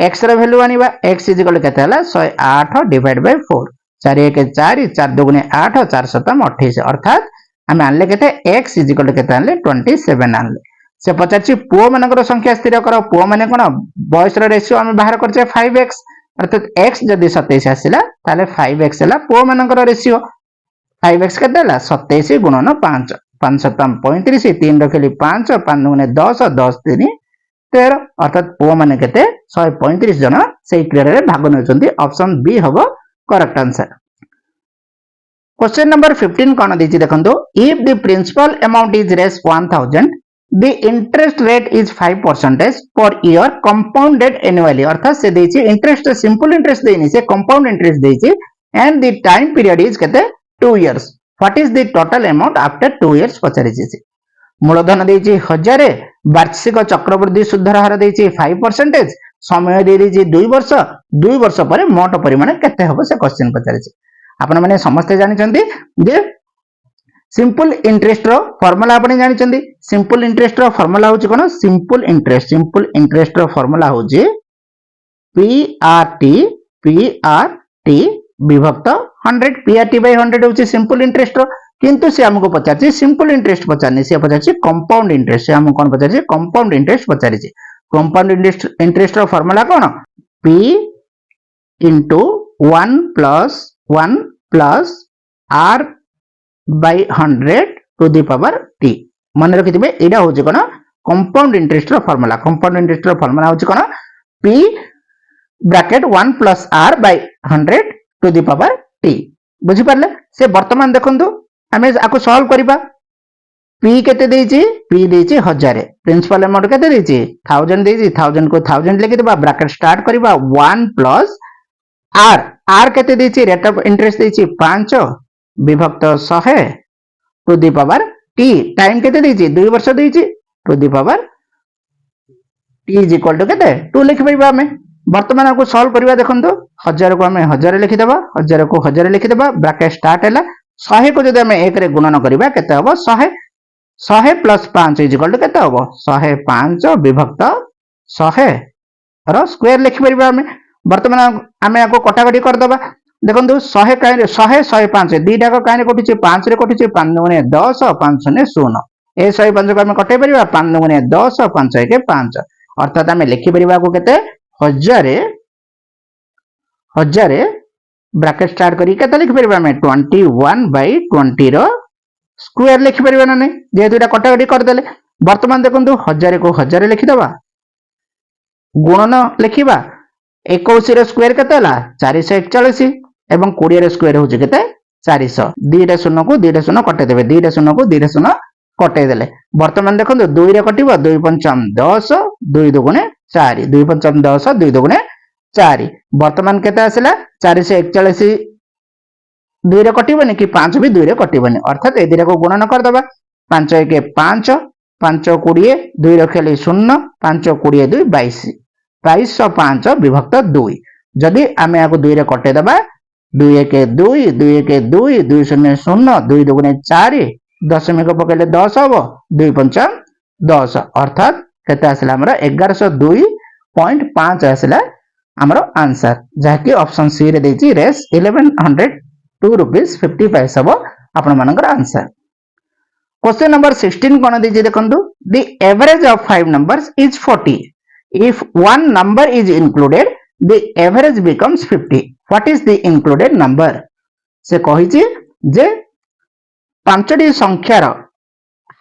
S1: x रे वैल्यू आनिबा x = केते हला 108 डिवाइड बाय 4 4 1 4 4 2 8 4 7 28 अर्थात हमें आनले केते x = केते आनले 27 आनले से पचारछि पुओ मानकर संख्या स्थिर करो पुओ माने कोन बॉयज रो रेशियो हम बाहर करछे 5x अर्थात x जदी 27 आसिला ताले 5x हला पुओ मानकर रेशियो 5x केते हला 27 गुणन 5 5 सतम 35 3 रखली 5 5 गुणे 10 10 3 13 अर्थात पुओ माने केते 135 जन सेही क्रीडा रे भाग नेउचंती ऑप्शन बी हबो करेक्ट आंसर। क्वेश्चन नंबर 15 कोन देछि देखंतो if the principal amount is रेस 1000 the interest rate is 5% per year compounded annually अर्थात से देछि इंटरेस्ट सिंपल इंटरेस्ट देनी से कंपाउंड इंटरेस्ट देछि and the time period is केते 2 years what is the total amount after 2 years पचारिछि से मूलधन देछि 1000 वार्षिक चक्रवृद्धि सुधर हार देछि 5% समय दे देछि 2 वर्ष पर मोट परिमाण केते हबो से क्वेश्चन पचारिछि आपण माने समस्त जानि चंदी जे सिंपल इंटरेस्ट रो फार्मूला आपण जानि चंदी सिंपल इंटरेस्ट रो फार्मूला होची कोन सिंपल इंटरेस्ट रो फार्मूला होची PRT विभक्त 100 PRT by 100 होची सिंपल इंटरेस्ट रो किंतु से हमको पचारछि सिंपल इंटरेस्ट पचारनी से पचारछि कंपाउंड इंटरेस्ट से हम कोन पचारछि compound interest पचारछि compound interest row formula cone P into 1 plus R by 100 to the power t मन रखिथिबे एडा होची कोन कंपाउंड इंटरेस्ट रो फार्मूला होची कोन p bracket 1 plus r by 100 to the power t बुझी परले से वर्तमान देखंतु हमें आको सॉल्व करिबा p केते देछि p देछि 1000 प्रिंसिपल अमाउंट केते देछि 1000 देछि 1000 को 1000 लिखि देबा ब्रैकेट स्टार्ट करिबा 1 plus r केते देछि रेट ऑफ इंटरेस्ट देछि 5 विभक्त 100 to the power t time केते देछि 2 वर्ष देछि to the power t is equal to केते 2 लिखि परबा हमें वर्तमान को सॉल्व करबा देखंतु 1000 को हमें 1000 लिखि देबा 1000 को 1000 लिखि देबा ब्रैकेट स्टार्ट हैला 100 को जदि हमें 1 रे गुणन करबा केते हबो 100 प्लस 5 इज इक्वल टू केते हबो 105 विभक्त 100 रो स्क्वायर लिखि परबा हमें वर्तमान हमें आको कटाकटी कर दबा देखंतु 100 काई 100 105 दीटा को काई कोटिचे 5 रे कोटिचे 5 गुणे 10 5 ने 0 ए 105 को हम कटै परिबा 5 गुणे 10 5 1 5 अर्थात हमें लिखि परिबा को केते 1000 ब्रैकेट स्टार्ट करी केते लिखि परिबा हमें 21 बाय 20 रो स्क्वायर लिखि परिबा ना नहीं जेहेतु एटा कटाकटी कर देले वर्तमान देखंतु 1000 को 1000 लिखि दबा गुणन लिखिबा 21 रो स्क्वायर केते हला 441 एवं 20 रे स्क्वायर होची केते 400 2 शून्य को 2 शून्य कटे देबे 2 शून्य को 2 शून्य कटे देले वर्तमान देखंतु 2 रे कटिबो 2 पंचम 10 2 दुगुणे 4 2 पंचम 10 2 दुगुणे 4 वर्तमान केते आसिला 441 2 रे कटिबोनी कि 5 भी 2 रे कटिबोनी अर्थात ए दिरा को गुणन कर दबा 5 1 5 5 20 2 रखले 0 5 20 2 22 2205 विभक्त 2 जदि आमे आको 2 रे कटे दबा 2 1 2 2 1 2 2 0 0 2 दुगुणे 4 दशमिक पकेले 10 हबो 2 पंचम 10 अर्थात केते आसला हमरा 1102.5 आसला हमरो आंसर जाकी ऑप्शन सी रे देछि रेस 1102 रुपीस 50 पैसा हबो आपण मानकर आंसर। क्वेश्चन नंबर 16 कोन देछि देखंतु the average of 5 numbers is 40 if one number is included the average becomes 50 what is the included number से कहिछि जे पांचटी संख्यार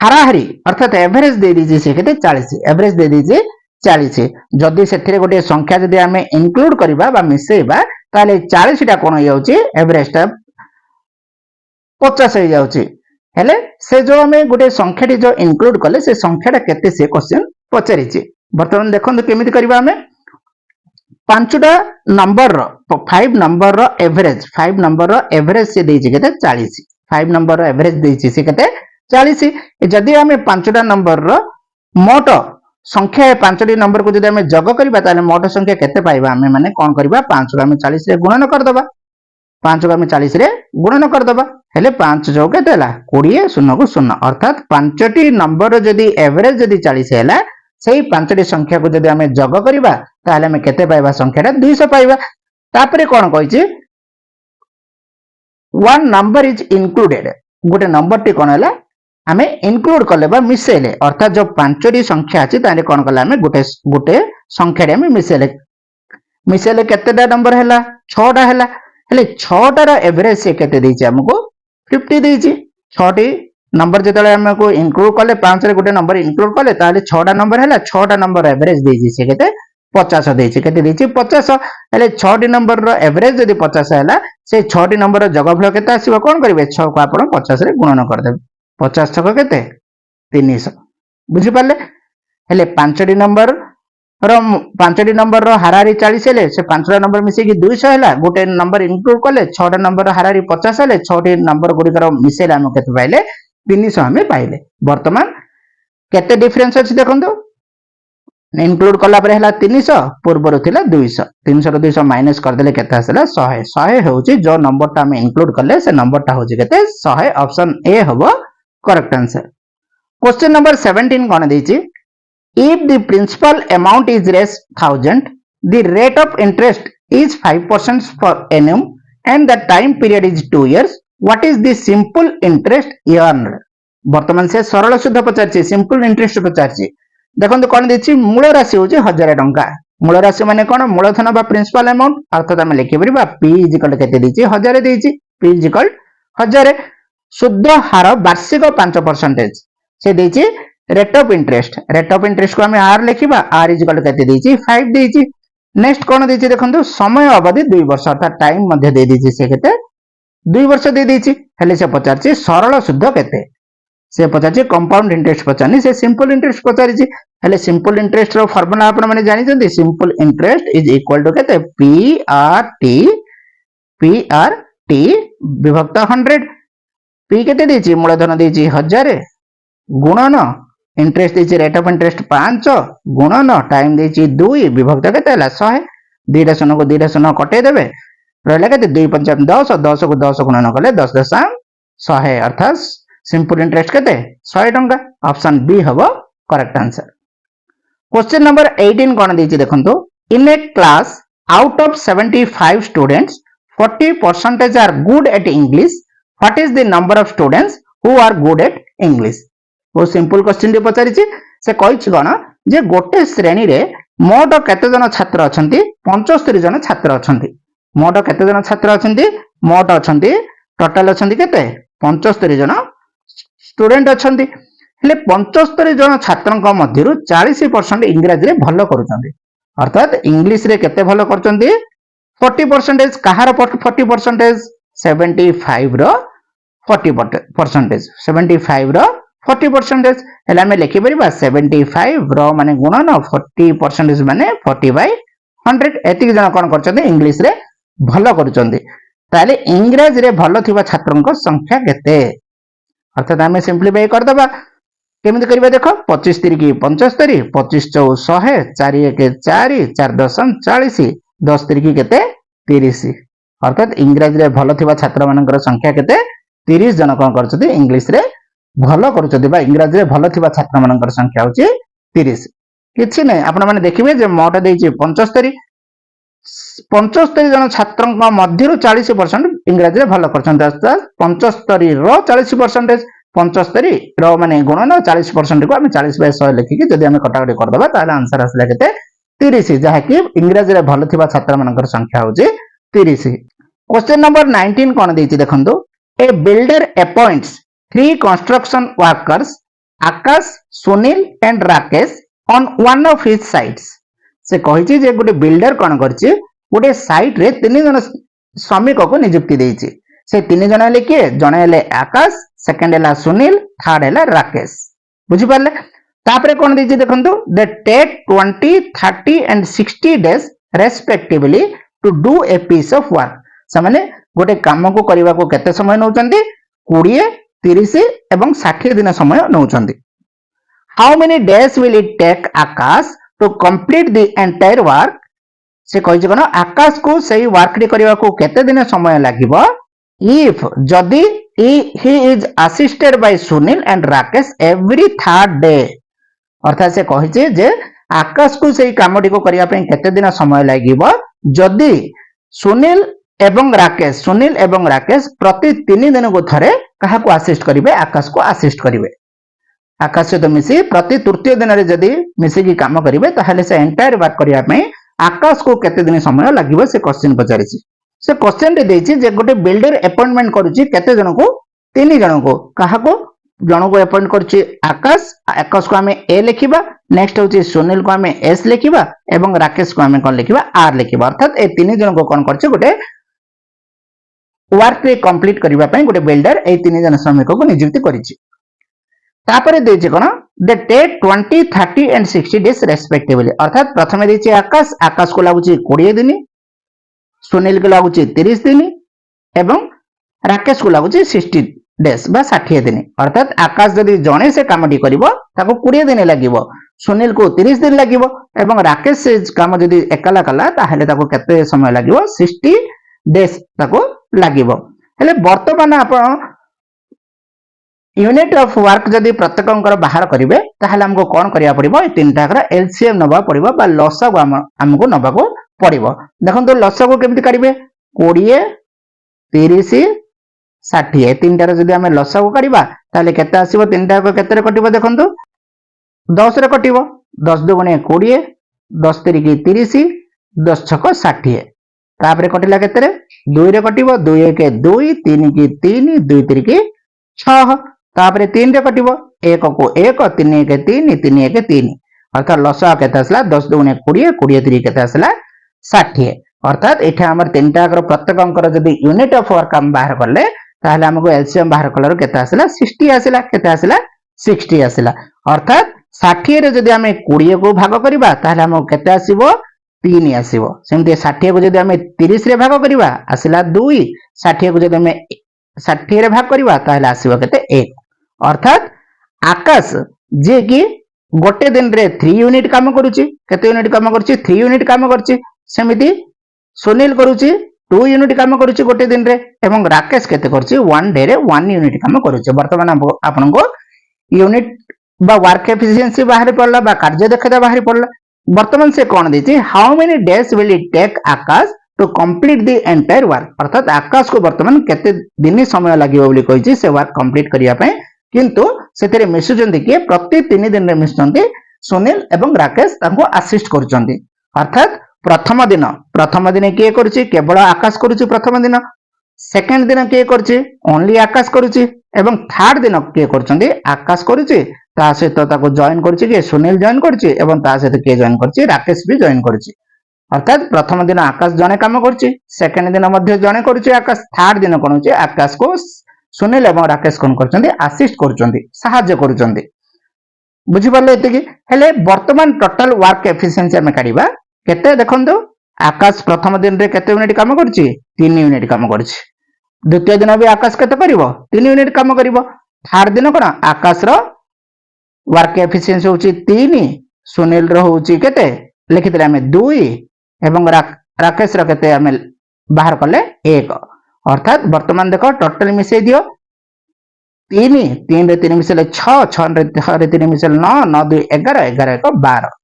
S1: हाराहारी अर्थात एवरेज दे दीजिए से केते 40 एवरेज दे दीजिए 40 जदि सेथिरे गोटे संख्या जदि हमें इंक्लूड करबा बा मिसेबा ताले 40 टा कोन होउची एवरेज टा 50 हो जाउची हेले से जो हमें गोटे संख्याटी जो इंक्लूड कले से संख्याटा केते से क्वेश्चन पचारिछि वर्तमान देखंतु केमिति करबा हमें पांचटा नंबर रो 5 नंबर रो एवरेज 5 नंबर रो एवरेज से देछि केते 40 5 नंबर रो एवरेज देछि से केते 40 जदि हमें पांचटा नंबर रो मोट संख्या पांचटी नंबर को जदि हमें जग करबा ताले मोट संख्या केते पाइबा हमें माने कोन करबा 5 को हमें 40 रे गुणन कर दबा 5 को हमें 40 रे गुणन कर दबा हेले 5 जो केते हला 20 0 को 0 अर्थात पांचटी नंबर जदि एवरेज जदि 40 हैला सेही पांचटी संख्या को जदि हमें जग करबा ताले हमें केते पाइबा संख्याटा 200 पाइबा तापरे कोन कहिछि वन नंबर इज इंक्लूडेड गोटे नंबर टी कोन हला हमें इंक्लूड करले बा मिसेले अर्थात जो पांचटी संख्या अछि ताले कोन करले हमें गोटे संख्या रे हमें मिसेले केतेटा नंबर हैला 6 टा हैला हेले 6 टा रो एवरेज से केते देछि हमको 50 ଦେଇଛି 6ଟି नंबर जो आमको इनक्लूड कले 5 रे गोटे नंबर इनक्लूड कले ताले 6टा नंबर है 6टा नंबर एवरेज देछि से केते 50 देछि केते देछि 50 हेले 6टी नंबर रो एवरेज जदी 50 हैला से 6टी नंबर रो जगफल केते आसीबो कोन करिवे 6 को आपण 50 रे गुणन कर देबे 50 छक केते 300 बुझि पाले हेले 5टी नंबर रो 5टी नंबर रो हारारी 40 हेले से 5टा नंबर मिसे कि 200 हैला गोटे नंबर इनक्लूड कले 6टा नंबर रो हारारी 50 हेले 6टी नंबर गुडी कर मिसेला हम केते पाइले 300 हमें पाइले वर्तमान केते डिफरेंस अछि देखंतु इनक्लूड कला पर हैला 300 पूर्व थिला 200 300 रो 200 माइनस कर देले केते आसला 100 100 होउची जो नंबर ता हम इनक्लूड करले से नंबर ता होउची केते 100 ऑप्शन ए हबो करेक्ट आंसर क्वेश्चन नंबर 17 कोन देछि if the principal amount is रेस 1000 the rate of interest is 5% for annum and the time period is 2 years what is the simple interest earned वर्तमान से सरल सुध पचारछि सिंपल इंटरेस्ट पचारछि देखंतु कोन देछि मूल राशि होछि 1000 टंका मूल राशि माने कोन मूलधन बा प्रिंसिपल अमाउंट अर्थात हम लिखि परिबा p इक्वल केते देछि 1000 देछि p इक्वल 1000 शुद्ध हार वार्षिक 5% से देछि रेट ऑफ इंटरेस्ट को हम r लिखिबा r इक्वल केते देछि 5 देछि नेक्स्ट कोन देछि देखंतु समय अवधि 2 वर्ष अर्थात टाइम मध्ये दे देछि से केते 2 वर्ष दे देछि हेले से पचारछि सरल शुद्ध केते से पचारछि कंपाउंड इंटरेस्ट पचारनि से सिंपल इंटरेस्ट पचारछि हेले सिंपल इंटरेस्ट रो फार्मूला आपण माने जानि जंदी simple interest is equal to केते पी आर टी विभक्त 100 p केते देछि मूलधन देछि 1000 गुणन इंटरेस्ट देछि रेट ऑफ इंटरेस्ट 5 गुणन टाइम देछि 2 विभक्त केते हला 100 2टा शून्य को 2टा शून्य कटे देबे रहला केते 2 5 10 10 को 10 गुणन कले 10 10 100 अर्थात सिंपल इंटरेस्ट केते 100 टंका ऑप्शन बी हबो करेक्ट आंसर क्वेश्चन नंबर 18 कोन देछि देखंतु in a class out of 75 students 40% are good at English what is the number of students who are good at English वो सिंपल क्वेश्चन दे पचारिछि से कहिछि कोन जे गोटे श्रेणी रे मोट केते जन छात्र अछंती 75 जन छात्र अछंती मोट केते जन छात्र अछंती मोट अछंती टोटल अछंती केते 75 जन स्टूडेंट अछंती हेले 75 जन छात्रन का मध्यरु 40% इंग्रजी रे भलो करूछंती अर्थात इंग्लिश रे केते भलो करछंती 40% कहार 40% 75 रो 40% 75 रो 40% हेले हमें लिखि परिबा 75 रो माने गुणन 40% माने 40/100 एतिक जन कोन करछंती इंग्लिश रे भलो करूछंती ताले इंग्रजी रे भलो थिबा छात्रन को संख्या केते अर्थात हमें सिंपलीफाई कर दबा केमिति करबा देखो 25 3 की 75 25 4 100 4 1 4 4 10 40 10 3 की केते 30 अर्थात इंग्रजी रे भलो थिबा छात्र मानकर संख्या केते 30 जन कोन करछथि इंग्लिश रे भलो करछथि बा इंग्रजी रे भलो थिबा छात्र मानकर संख्या होची 30 किछि नै आपण माने देखिबे जे मोट देछि 75 जन छात्रन का मध्यरु 40% इंग्रजी रे भलो करछथि अर्थात 75 रो 40% 75 रो माने गुणन 40% को हम 40/100 लिखि जदि हम कटाकटी कर दबा ताले आंसर आसला केते 30 जहा कि इंग्रजी रे भलो थिबा छात्र मानकर संख्या होची 30 क्वेश्चन नंबर 19 कोन देछि देखंतु a builder appoints 3 construction workers Akash Sunil and Rakesh on one of his sites से कहिछि जे गोटे बिल्डर कोन करछि गोटे साइट रे 3 जन श्रमिक को नियुक्ति देछि से 3 जन ले के जने ले आकाश सेकंड हैला सुनील थर्ड हैला राकेश बुझि पाले तापरे कोन देछि देखंतु they take 20 30 and 60 days respectively to do a piece of work समाने गोटे काम को करबा को केते समय नउचंदी 20 30 एवं 60 दिन समय नउचंदी how many days will it take Akash to complete the entire work से कहि जकन आकाश को सही वर्क रे करबा को केते दिन समय लागिबो इफ जदी he is assisted by Sunil and Rakesh every third day अर्थात से कहिजे जे आकाश को सही कामटी को करिया पे केते दिन समय लागिबो जदी सुनील एवं राकेश प्रति 3 दिन को थरे कहा को असिस्ट करिवे आकाश को असिस्ट करिवे आकाश से तो मिसी प्रति तृतीय दिन रे जदी मिसी की काम करिवे ताहले से एंटायर वर्क करिया पे आकाश को केते दिन समय लागिबो से क्वेश्चन पचारिछि से क्वेश्चन रे देछि जे गोटे बिल्डर अपॉइंटमेंट करूछि केते जन को तीन जन को क्या जन को अपॉइंट करछि आकाश आकाश को आमे ए लिखिबा नेक्स्ट होछि सुनील को आमे एस लिखिबा एवं राकेश को आमे कोन लिखिबा आर लिखिबा अर्थात ए तीन जन को कोन करछि गोटे वर्क रे कंप्लीट करबा पय गोटे बिल्डर ए तीन जन श्रमिक को नियुक्ति करिछि तापरे देछि कोन they take 20 30 and 60 days respectively अर्थात प्रथमे देछि आकाश आकाश को लागुछि 20 दिन सुनील को लागुछि 30 दिन एवं राकेश को लागुछि 60 डेज बा 60 दिन अर्थात आकाश जदि जणे से कामटी करिवो ताको 20 दिन लागिवो सुनील को 30 दिन लागिवो एवं राकेश से काम जदि एकला कला ताहेले ताको केते समय लागिवो 60 डेज ताको लागिवो हेले वर्तमान आपण यूनिट ऑफ वर्क जदि प्रत्येकंकर बाहर करिवे ताहेले हमको कोन करिया पड़िबो ए तीनटा कर एलसीएम नबा पड़िबो बा लसागु हमको नबाको पड़िबो देखंतो लसागु केमिति काढिबे 20 30 60 तीनटार जदि आमे लसागु काढिबा ताले केते आसीबो तीनटा को केते रे कटिबो देखंतो 10 रे कटिबो 10 दुगुणे 20 10 तिरिकी 30 10 छक 60 तापरे कटिला केते रे 2 रे कटिबो 2 1 2 3 की 3 2 तिरिकी 6 तापरे 3 रे कटिबो 1 को 1 3 1 3 3 1 3 अर्थात लसा केते आसला 10 दुगुणे 20 20 3 केते आसला 60 अर्थात एठा हमर तीनटा कर प्रत्येक अंकर जदि यूनिट ऑफ वर्क हम बाहर करले ताहले हमको एलसीएम बाहर कलर केते आसला 60 आसला केते आसला 60 आसला अर्थात 60 रे जदि हमें 20 को भाग करिबा ताहले हमको केते आसीबो 3 आसीबो सेमते 60 को जदि हमें 30 रे भाग करिबा आसला 2 60 को जदि हमें 60 रे भाग करिबा ताहले आसीबो केते 1 अर्थात आकाश जे कि गोटे दिन रे 3 यूनिट काम करूची केते यूनिट काम करूची 3 यूनिट काम करूची सेमिति सुनील करूची 2 यूनिट काम करूची गोटे दिन रे एवं राकेश केते करूची 1 डे रे 1 यूनिट काम करूची वर्तमान आपन को यूनिट बा वर्क एफिशिएंसी बाहर पड़ला बा कार्य दक्षता बाहर पड़ला वर्तमान से कोन देछि how many days will it take Akash to complete the entire work अर्थात आकाश को वर्तमान केते दिन समय लागिबो बोली कहिछि से वर्क कंप्लीट करिया पय किंतु सेतरे मिसुचंदी के प्रति 3 दिन रे मिसुचंदी सुनील एवं राकेश ताको असिस्ट करूचंदी अर्थात प्रथम दिन के करूची केवल आकाश करूची प्रथम दिन सेकंड दिन के करूची ओनली आकाश करूची एवं थर्ड दिन के करूचंदी आकाश करूची ता सहित ताको जॉइन करूची के सुनील जॉइन करूची एवं ता सहित के जॉइन करूची राकेश भी जॉइन करूची अर्थात प्रथम दिन आकाश जने काम करूची सेकंड दिन मध्ये जने करूची आकाश थर्ड दिन कोन होची आकाश को सुनील एवं राकेश कोन करूचंदी असिस्ट करूचंदी सहाय्य करूचंदी बुझि परले एते कि हेले वर्तमान टोटल वर्क एफिशिएंसी हम काढिबा केते देखंतु आकाश प्रथम दिन रे केते यूनिट काम करछि 3 यूनिट काम करछि द्वितीय दिन भी आकाश केते करिवो 3 यूनिट काम करिवो थर्ड दिन कोन आकाश रो वर्क एफिशिएंसी होछि 3 सुनील रो होछि केते लिखितले हमें 2 एवं राकेश रो केते हमें बाहर करले 1 अर्थात वर्तमान देखो टोटल मिसै दियो 3 3 रे 3 मिसले 6 6 रे 3 मिसले 9 9 2 11 11 1 12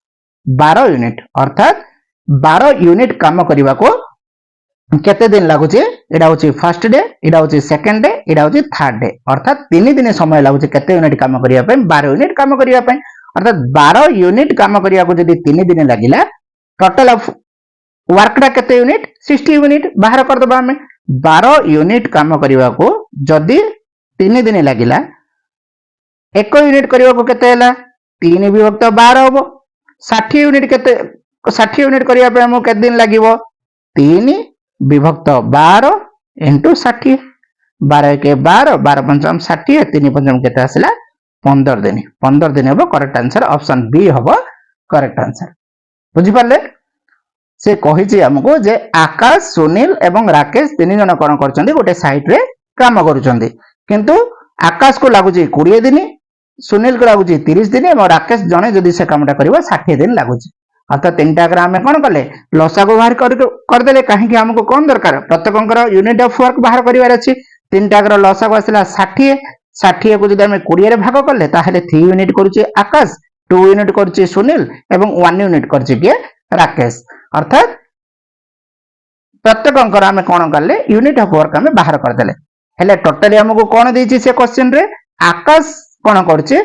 S1: 12 यूनिट अर्थात 12 यूनिट काम करबा को केते दिन लागुचे एडा होची फर्स्ट डे एडा होची सेकंड डे एडा होची थर्ड डे अर्थात 3 दिन समय लागुचे केते यूनिट काम करिया पे 12 यूनिट काम करिया पे अर्थात 12 यूनिट काम करिया को जदी 3 दिन लागिला टोटल ऑफ वर्क रा केते यूनिट 60 यूनिट बाहर कर दबा हमें 12 यूनिट काम करिया को जदी 3 दिन लागिला 1 यूनिट करिया को केते हला 3 विभक्त 12 होबो 60 यूनिट केते 60 यूनिट करिया पे हमो केते दिन लागिवो 3 विभक्त 12 इनटू 60 12 के 12 12 पंचम 60 3 पंचम केते आसला 15 दिन हबो करेक्ट आंसर ऑप्शन बी हबो करेक्ट आंसर बुझि परले से कहिछि हमको जे आकाश सुनील एवं राकेश तीन जन कोन करचंदी गोटे साइट रे काम करूचंदी किंतु आकाश को लागुची 20 दिन सुनील को लागुची 30 दिन और राकेश जने जदि से कामटा करबा 60 दिन लागुची अर्थात तीनटा ग्राम में कोन कले लसा को बाहर कर देले काहे कि हमको कोन दरकार प्रत्येकंकर यूनिट ऑफ वर्क बाहर करिवार अछि तीनटा ग्राम लसा को आसला 60 60 को जदि हम 20 रे भाग करले ताहेले 3 यूनिट करूची आकाश 2 यूनिट करूची सुनील एवं 1 यूनिट करूची के राकेश अर्थात प्रत्येक अंकर आम कौन कले यूनिट ऑफ वर्क आम बाहर करदे हेले टोटाली हमको कौन देछि से क्वेश्चन रे आकाश कौन करछे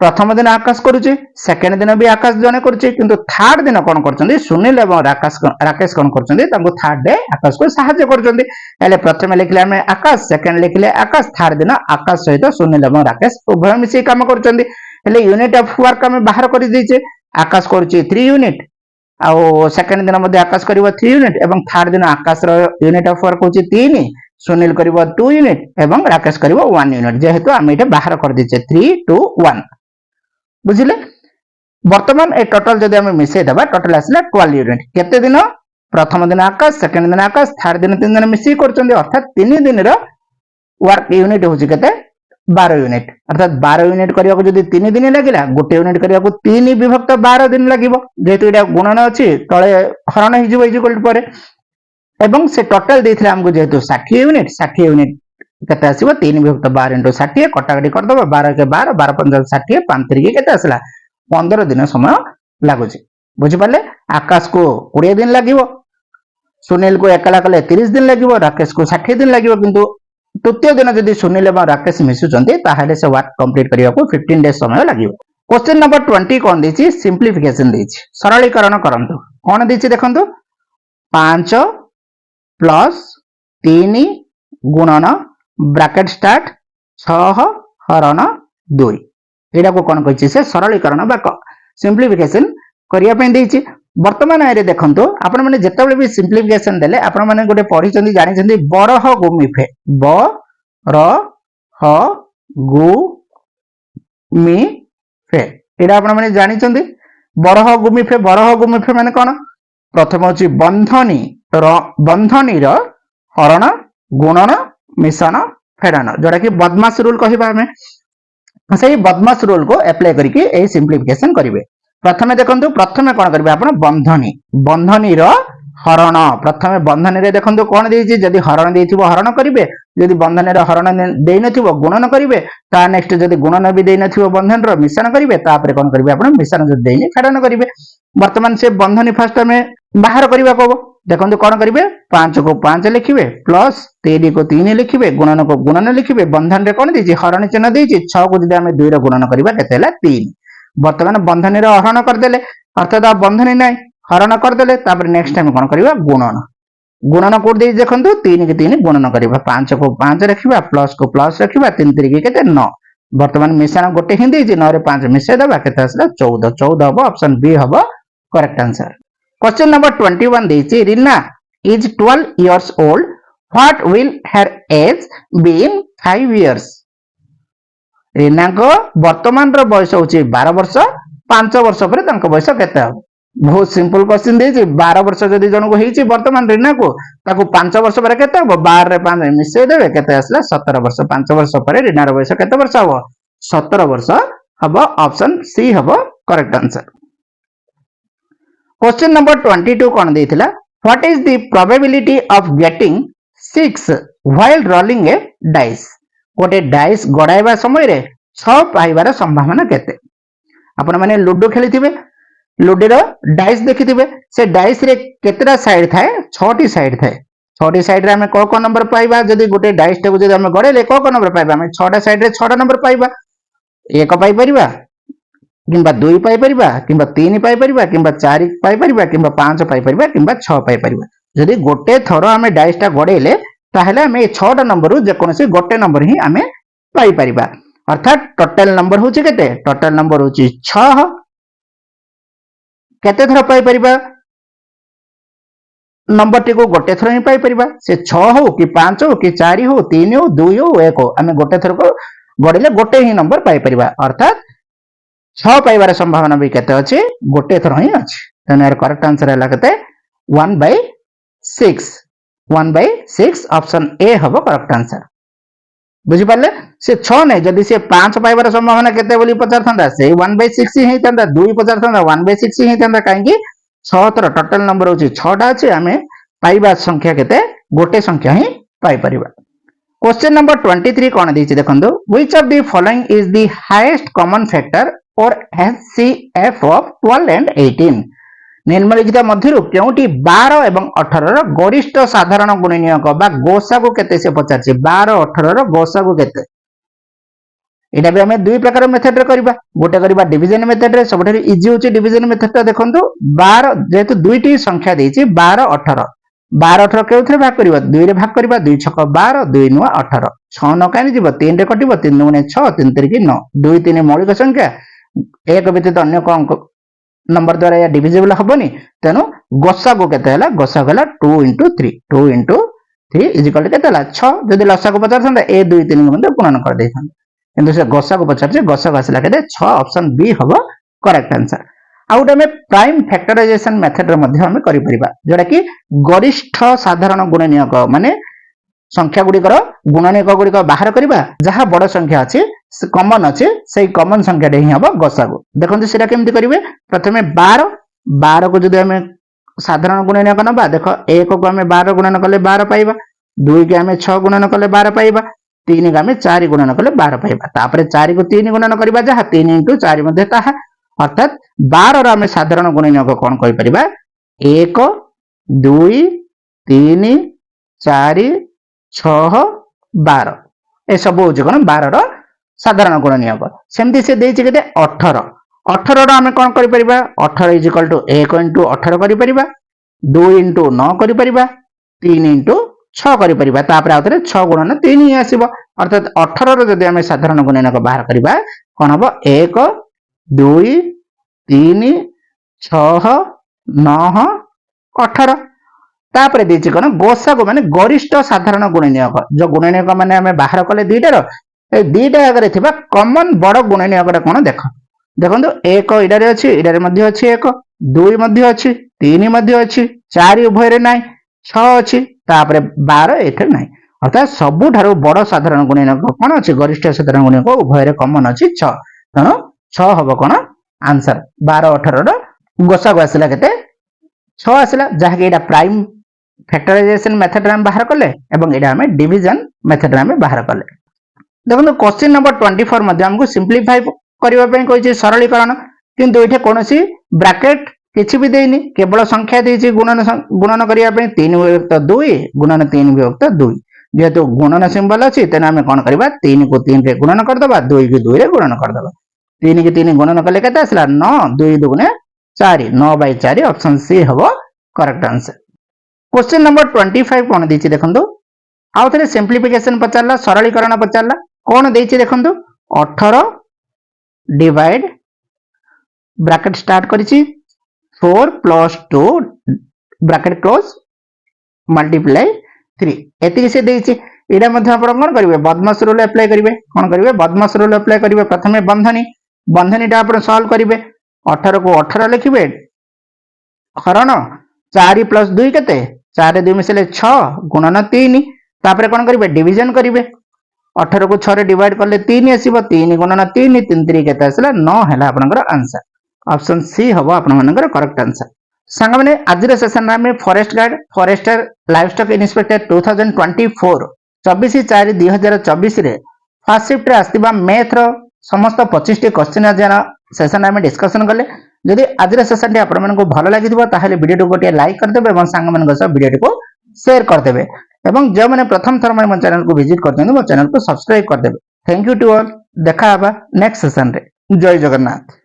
S1: प्रथम दिन आकाश करुचे सेकेंड दिन भी आकाश जने करुचे किंतु थर्ड दिन कौन करछन्ती सुनील एवं राकेश कौन करछन्ती तांको थर्ड डे आकाश को सहायता करछन्ती हेले प्रथम लिखले हमें आकाश सेकेंड लिखले आकाश थर्ड दिन आकाश सहित सुनील एवं राकेश उभय मिसी काम करछन्ती हेले यूनिट ऑफ वर्क हमें बाहर कर दीचे आकाश करुचे 3 यूनिट आउ सेकेंड दिन मध्ये आकाश करिवो 3 यूनिट एवं थर्ड दिन आकाश रो यूनिट ऑफ वर्क होची 3 सुनील करिवो 2 यूनिट एवं राकेश करिवो 1 यूनिट जेहेतु हम एटा बाहर कर दीचे 3 2 1 बुझिले वर्तमान ए टोटल जदि हम मिसई दबा टोटल आसला 12 यूनिट केते दिन प्रथम दिन आकाश सेकेंड दिन आकाश थर्ड दिन 3 दिन मिसई करछन्ते अर्थात 3 दिन रो वर्क यूनिट होची केते 12 यूनिट अर्थात 12 यूनिट करिया को जदि 3 दिन लागिला गोटे यूनिट करिया को 3 विभक्त 12 दिन लागिवो जेहेतु एटा गुणन अछि तळे हरण हि जिवो इक्वल परे एवं से टोटल देथिला हमको जेहेतु 60 यूनिट केते आसीबो 3 विभक्त 12 * 60 कटाकटी कर दबो 12 के 12 12 5 60 5 3 केते आसला 15 दिन समय लागुची बुझि पाले आकाश को 20 दिन लागिवो सुनील को एकला कले 30 दिन लागिवो राकेश को 60 दिन लागिवो किंतु तृतीय दिन जदि सुनील एवं राकेश मिसुचंती ताहाले से वर्क कंप्लीट करिया को 15 डेज समय लागिवो क्वेश्चन नंबर 20 कोन देछि सिंपलीफिकेशन देछि सरलीकरण करंतु कोन देछि देखंतु 5 प्लस 3 गुणन ब्रैकेट स्टार्ट 6 हरण 2 एटा को कोन कहछि से सरलीकरण बा सिंपलीफिकेशन करिया पे देछि वर्तमान आरे देखंतु आपण माने जेतेबेले भी सिंपलीफिकेशन देले आपण माने गोटे पढि चंदी जानि चंदी बरह गुमिफे ब र ह गु मि फे एटा आपण माने जानि चंदी बरह गुमिफे माने कोन प्रथम होछि बंधनी रो हरण गुणन मिश्रण फेडन जोटा कि बदमाश रूल कहबा हमें सही बदमाश रूल को अप्लाई करके ए सिंपलीफिकेशन करिवे प्रथमे देखंतु प्रथमे कोन करबे आपण बंधनी रो हरण प्रथमे बंधनी रे देखंतु कोन देछि जदी हरण देथिबो हरण करिवे जदी बंधनी रो हरण देइ नथिबो गुणन करिवे ता नेक्स्ट जदी गुणन भी देइ नथिबो बंधन रो मिश्रण करिवे तापर कोन करिवे आपण मिश्रण जदी देइ फेडन करिवे वर्तमान से बंधनी फर्स्ट में बाहर करिवा को देखंतु कोन करिवे 5 को 5 लिखिवे प्लस 3 को 3 लिखिवे गुणन को गुणन लिखिवे बंधन रे कोन देछि हरण चिन्ह देछि 6 को जदी हम 2 रो गुणन करिवा केतेला 3 वर्तमान बंधनी रो हरण कर देले अर्थात बंधनी नै हरण कर देले तापर नेक्स्ट टाइम कोन करिवा गुणन को देछि देखंतु 3 के 3 गुणन करिवा 5 को 5 रखिवा प्लस को प्लस रखिवा 3 3 के केते 9 वर्तमान मिश्रण गोटे हिं देछि 9 रे 5 मिसे दबा केते आसला 14 हबो ऑप्शन बी हबो करेक्ट आंसर क्वेश्चन नंबर 21 देछि Reena is 12 years old what will her age be in 5 years Reena को वर्तमान रो बयस होछि 12 वर्ष 5 वर्ष पर तांको बयस केते हो बहुत सिंपल क्वेश्चन देछि 12 वर्ष जदी जन को हेछि वर्तमान रीना को ताको 5 वर्ष पर केते हो 12 रे 5 मिसे देबे केते आसला 17 वर्ष 5 वर्ष पर रीना रो बयस केते वर्ष हो 17 वर्ष हबो ऑप्शन सी हबो करेक्ट आंसर क्वेश्चन नंबर 22 कोन देथिला what is the probability of getting 6 while rolling a dice गोटे डाइस गड़ाइबा समय रे 6 पाइबार संभावना केते आपण माने लूडो खेलिथिबे लूडो रो डाइस देखिथिबे से डाइस रे केतेटा साइड थाए 6टी साइड थाए 6टी साइड रे हमें को नंबर पाइबा जदी गोटे डाइस टे को जदी हम गड़ेले को नंबर पाइबा हमें 6टा साइड रे 6टा नंबर पाइबा 1 पाइ परिबा किंबा 2 पाई परिबा किंबा 3 पाई परिबा किंबा 4 पाई परिबा किंबा 5 पाई परिबा किंबा 6 पाई परिबा जदी गोटे थरो हमें डाइस टा गड़ेले ताहले हमें 6टा नंबर रु जे कोनसी गोटे नंबर ही हमें पाई परिबा अर्थात टोटल नंबर होची केते टोटल नंबर होची 6 केते थरो पाई परिबा नंबर टी को गोटे थरो ही पाई परिबा से 6 हो कि 5 हो कि 4 हो 3 हो 2 हो 1 हो हमें गोटे थरो को गड़ेले गोटे ही नंबर पाई परिबा अर्थात 6 पाइबार संभावना भी केते अछि गोटे थरो ही अछि तने यार करेक्ट आंसर हला केते 1/6 ऑप्शन ए हबो करेक्ट आंसर बुझि पाले से 6 नै जदी से 5 पाइबार संभावना केते बोली पचार थांदा से 1/6 ही थांदा 2 पचार थांदा 1/6 ही थांदा काहे कि 6 तर टोटल नंबर होछि 6टा अछि हमें पाइबा संख्या केते गोटे संख्या ही पाई परिबा क्वेश्चन नंबर 23 कोन देछि देखंदो which of the following is the highest common factor or HCF of 12 and 18 निम्नलिखित मध्यरु केउटी 12 एवं 18 रो गरिष्ठ साधारण गुणनीयक बा गोसागु केते से पचारछि 12 18 रो गोसागु केते एटा भी हमें दुई प्रकार मेथड रे करबा गोटे करबा डिवीजन मेथड रे सबठारे इजी होची डिवीजन मेथड ता देखंतु 12 जेतु दुईटी संख्या देछि 12 18 12 18 केउथरे भाग करबा 2 रे भाग करबा 2 छक 12 2 9 18 6 न कानी जीव 3 रे कटिबो 3 गुणे 6 3 3 9 2 3 मौलिक संख्या एक व्यतीत अन्य को अंक नंबर द्वारा या डिविजिबल हबनी तेनु गसागु केते हला गसागु हला 2 * 3 2 * 3 इज इक्वल केते हला 6 जदि लसागु पचार संदा ए 2 3 गुणे गुणन कर देथान किंतु से गसागु पचार जे गसागु आसला केते 6 ऑप्शन बी हबो करेक्ट आंसर आउट हमें प्राइम फैक्टराइजेशन मेथड रे मध्ये हमें करि परिबा जोटा कि गरिष्ठ साधारण गुणनीयक माने संख्या गुड़िकर गुणनीयक गुड़िक बाहर करबा जहा बड़ संख्या अछि कॉमन अछि सेही कॉमन संख्या रे ही हबो गसागु देखंतु सेटा केमति करिवे प्रथमे 12 12 को जदि हमें साधारण गुणनीयक नबा देखो 1 को हमें 12 गुणन कले 12 पाइबा 2 के हमें 6 गुणन कले 12 पाइबा 3 के हमें 4 गुणन कले 12 पाइबा तापरे 4 को 3 गुणन करबा जहा 3 * 4 मध्ये ताहा अर्थात 12 रा हमें साधारण गुणनीयक कोन कहि परिबा 1 2 3 4 6 12 ए सब हो कोन 12 रा साधारण गुणनीयक सेमति से देछि केते 18 18 रा हमें कोन करि परिबा 18 = 1 * 18 करि परिबा 2 * 9 करि परिबा 3 * 6 करि परिबा तापर आउतरे 6 गुणन 3 ही आसीबो अर्थात 18 रो जदि हमें साधारण गुणनीयक बाहर करबा कोन हबो 1 2 3 6 9 18 तापर देछि कोन गसागु माने गरिष्ठ साधारण गुणनीयक जो गुणनीयक माने हमें बाहर कले दुईटार ए दुईटा आगरे थिबा कॉमन बड़ गुणनीयक रे कोन देखो देखंतु 1 इडारे अछि इडारे मध्ये अछि 1 2 मध्ये अछि 3 मध्ये अछि 4 उभय रे नाही 6 अछि तापर 12 एथे नाही अर्थात सबु ठारो बड़ साधारण गुणनीयक कोन अछि गरिष्ठ साधारण गुणनीयक उभय रे कॉमन अछि 6 तनो 6 हबो कोन आंसर 12 18 रो गसागु आसिला केते 6 आसिला जहा कि एटा प्राइम फैक्टराइजेशन मेथड रे हम बाहर करले एवं एटा हमें डिवीजन मेथड रे हम बाहर करले देखो क्वेश्चन नंबर 24 मध्ये हमको सिंपलीफाई करबा पई कहिछि सरलीकरण किंतु एठे कोनोसी ब्रैकेट किछि भी देइनी केवल संख्या देइछि गुणन करिया पई 3 विभक्त 2 गुणन 3 विभक्त 2 जेहेतु गुणन सिंबल अछि तेना हमें कोन करबा 3 को 3 रे गुणन कर दबा 2 को 2 रे गुणन कर दबा 3 के 3 गुणन कले केते आसला 9 2 दुगुणे 4 9/4 ऑप्शन सी हबो करेक्ट आंसर क्वेश्चन नंबर 25 कोन देछि देखंतु आउ थरे सिंपलीफिकेशन पचारला सरलीकरण पचारला कोन देछि देखंतु 18 डिवाइड ब्रैकेट स्टार्ट करिछि 4 + 2 ब्रैकेट क्लोज मल्टीप्लाई 3 एति से देछि एडा मध्ये आपण कोन करिवे बदमाश रूल अप्लाई करिवे कोन करिवे बदमाश रूल अप्लाई करिवे प्रथमे बंधनी टा आपण सॉल्व करिवे 18 को 18 लिखिबे हरण 4 + 2 केते 4 2 मिसले 6 गुणन 3 तापर कोन करिवे डिवीजन करिवे 18 को 6 रे डिवाइड करले 3 आसीबो 3 गुणन 3 3 3 केते आसला 9 हैला आपनकर आंसर ऑप्शन सी हबो आपन मानकर करेक्ट आंसर संग माने आज रे सेशन में forest guard forester livestock inspector 2024 24/4/2024 रे फर्स्ट शिफ्ट रे आस्तिबा मैथ रो समस्त 25 टी क्वेश्चन जना सेशन में डिस्कशन करले जदि आज रे सेशन टी आपन मानको भलो लागिथिबो ताहाले वीडियो को गोटे लाइक कर देबे एवं संग मानको सब वीडियो को शेयर कर देबे एवं जो माने प्रथम थर में चैनल को विजिट करते मो चैनल को सब्सक्राइब कर देबे थैंक यू टू ऑल देखा हबा नेक्स्ट सेशन रे जय जगन्नाथ।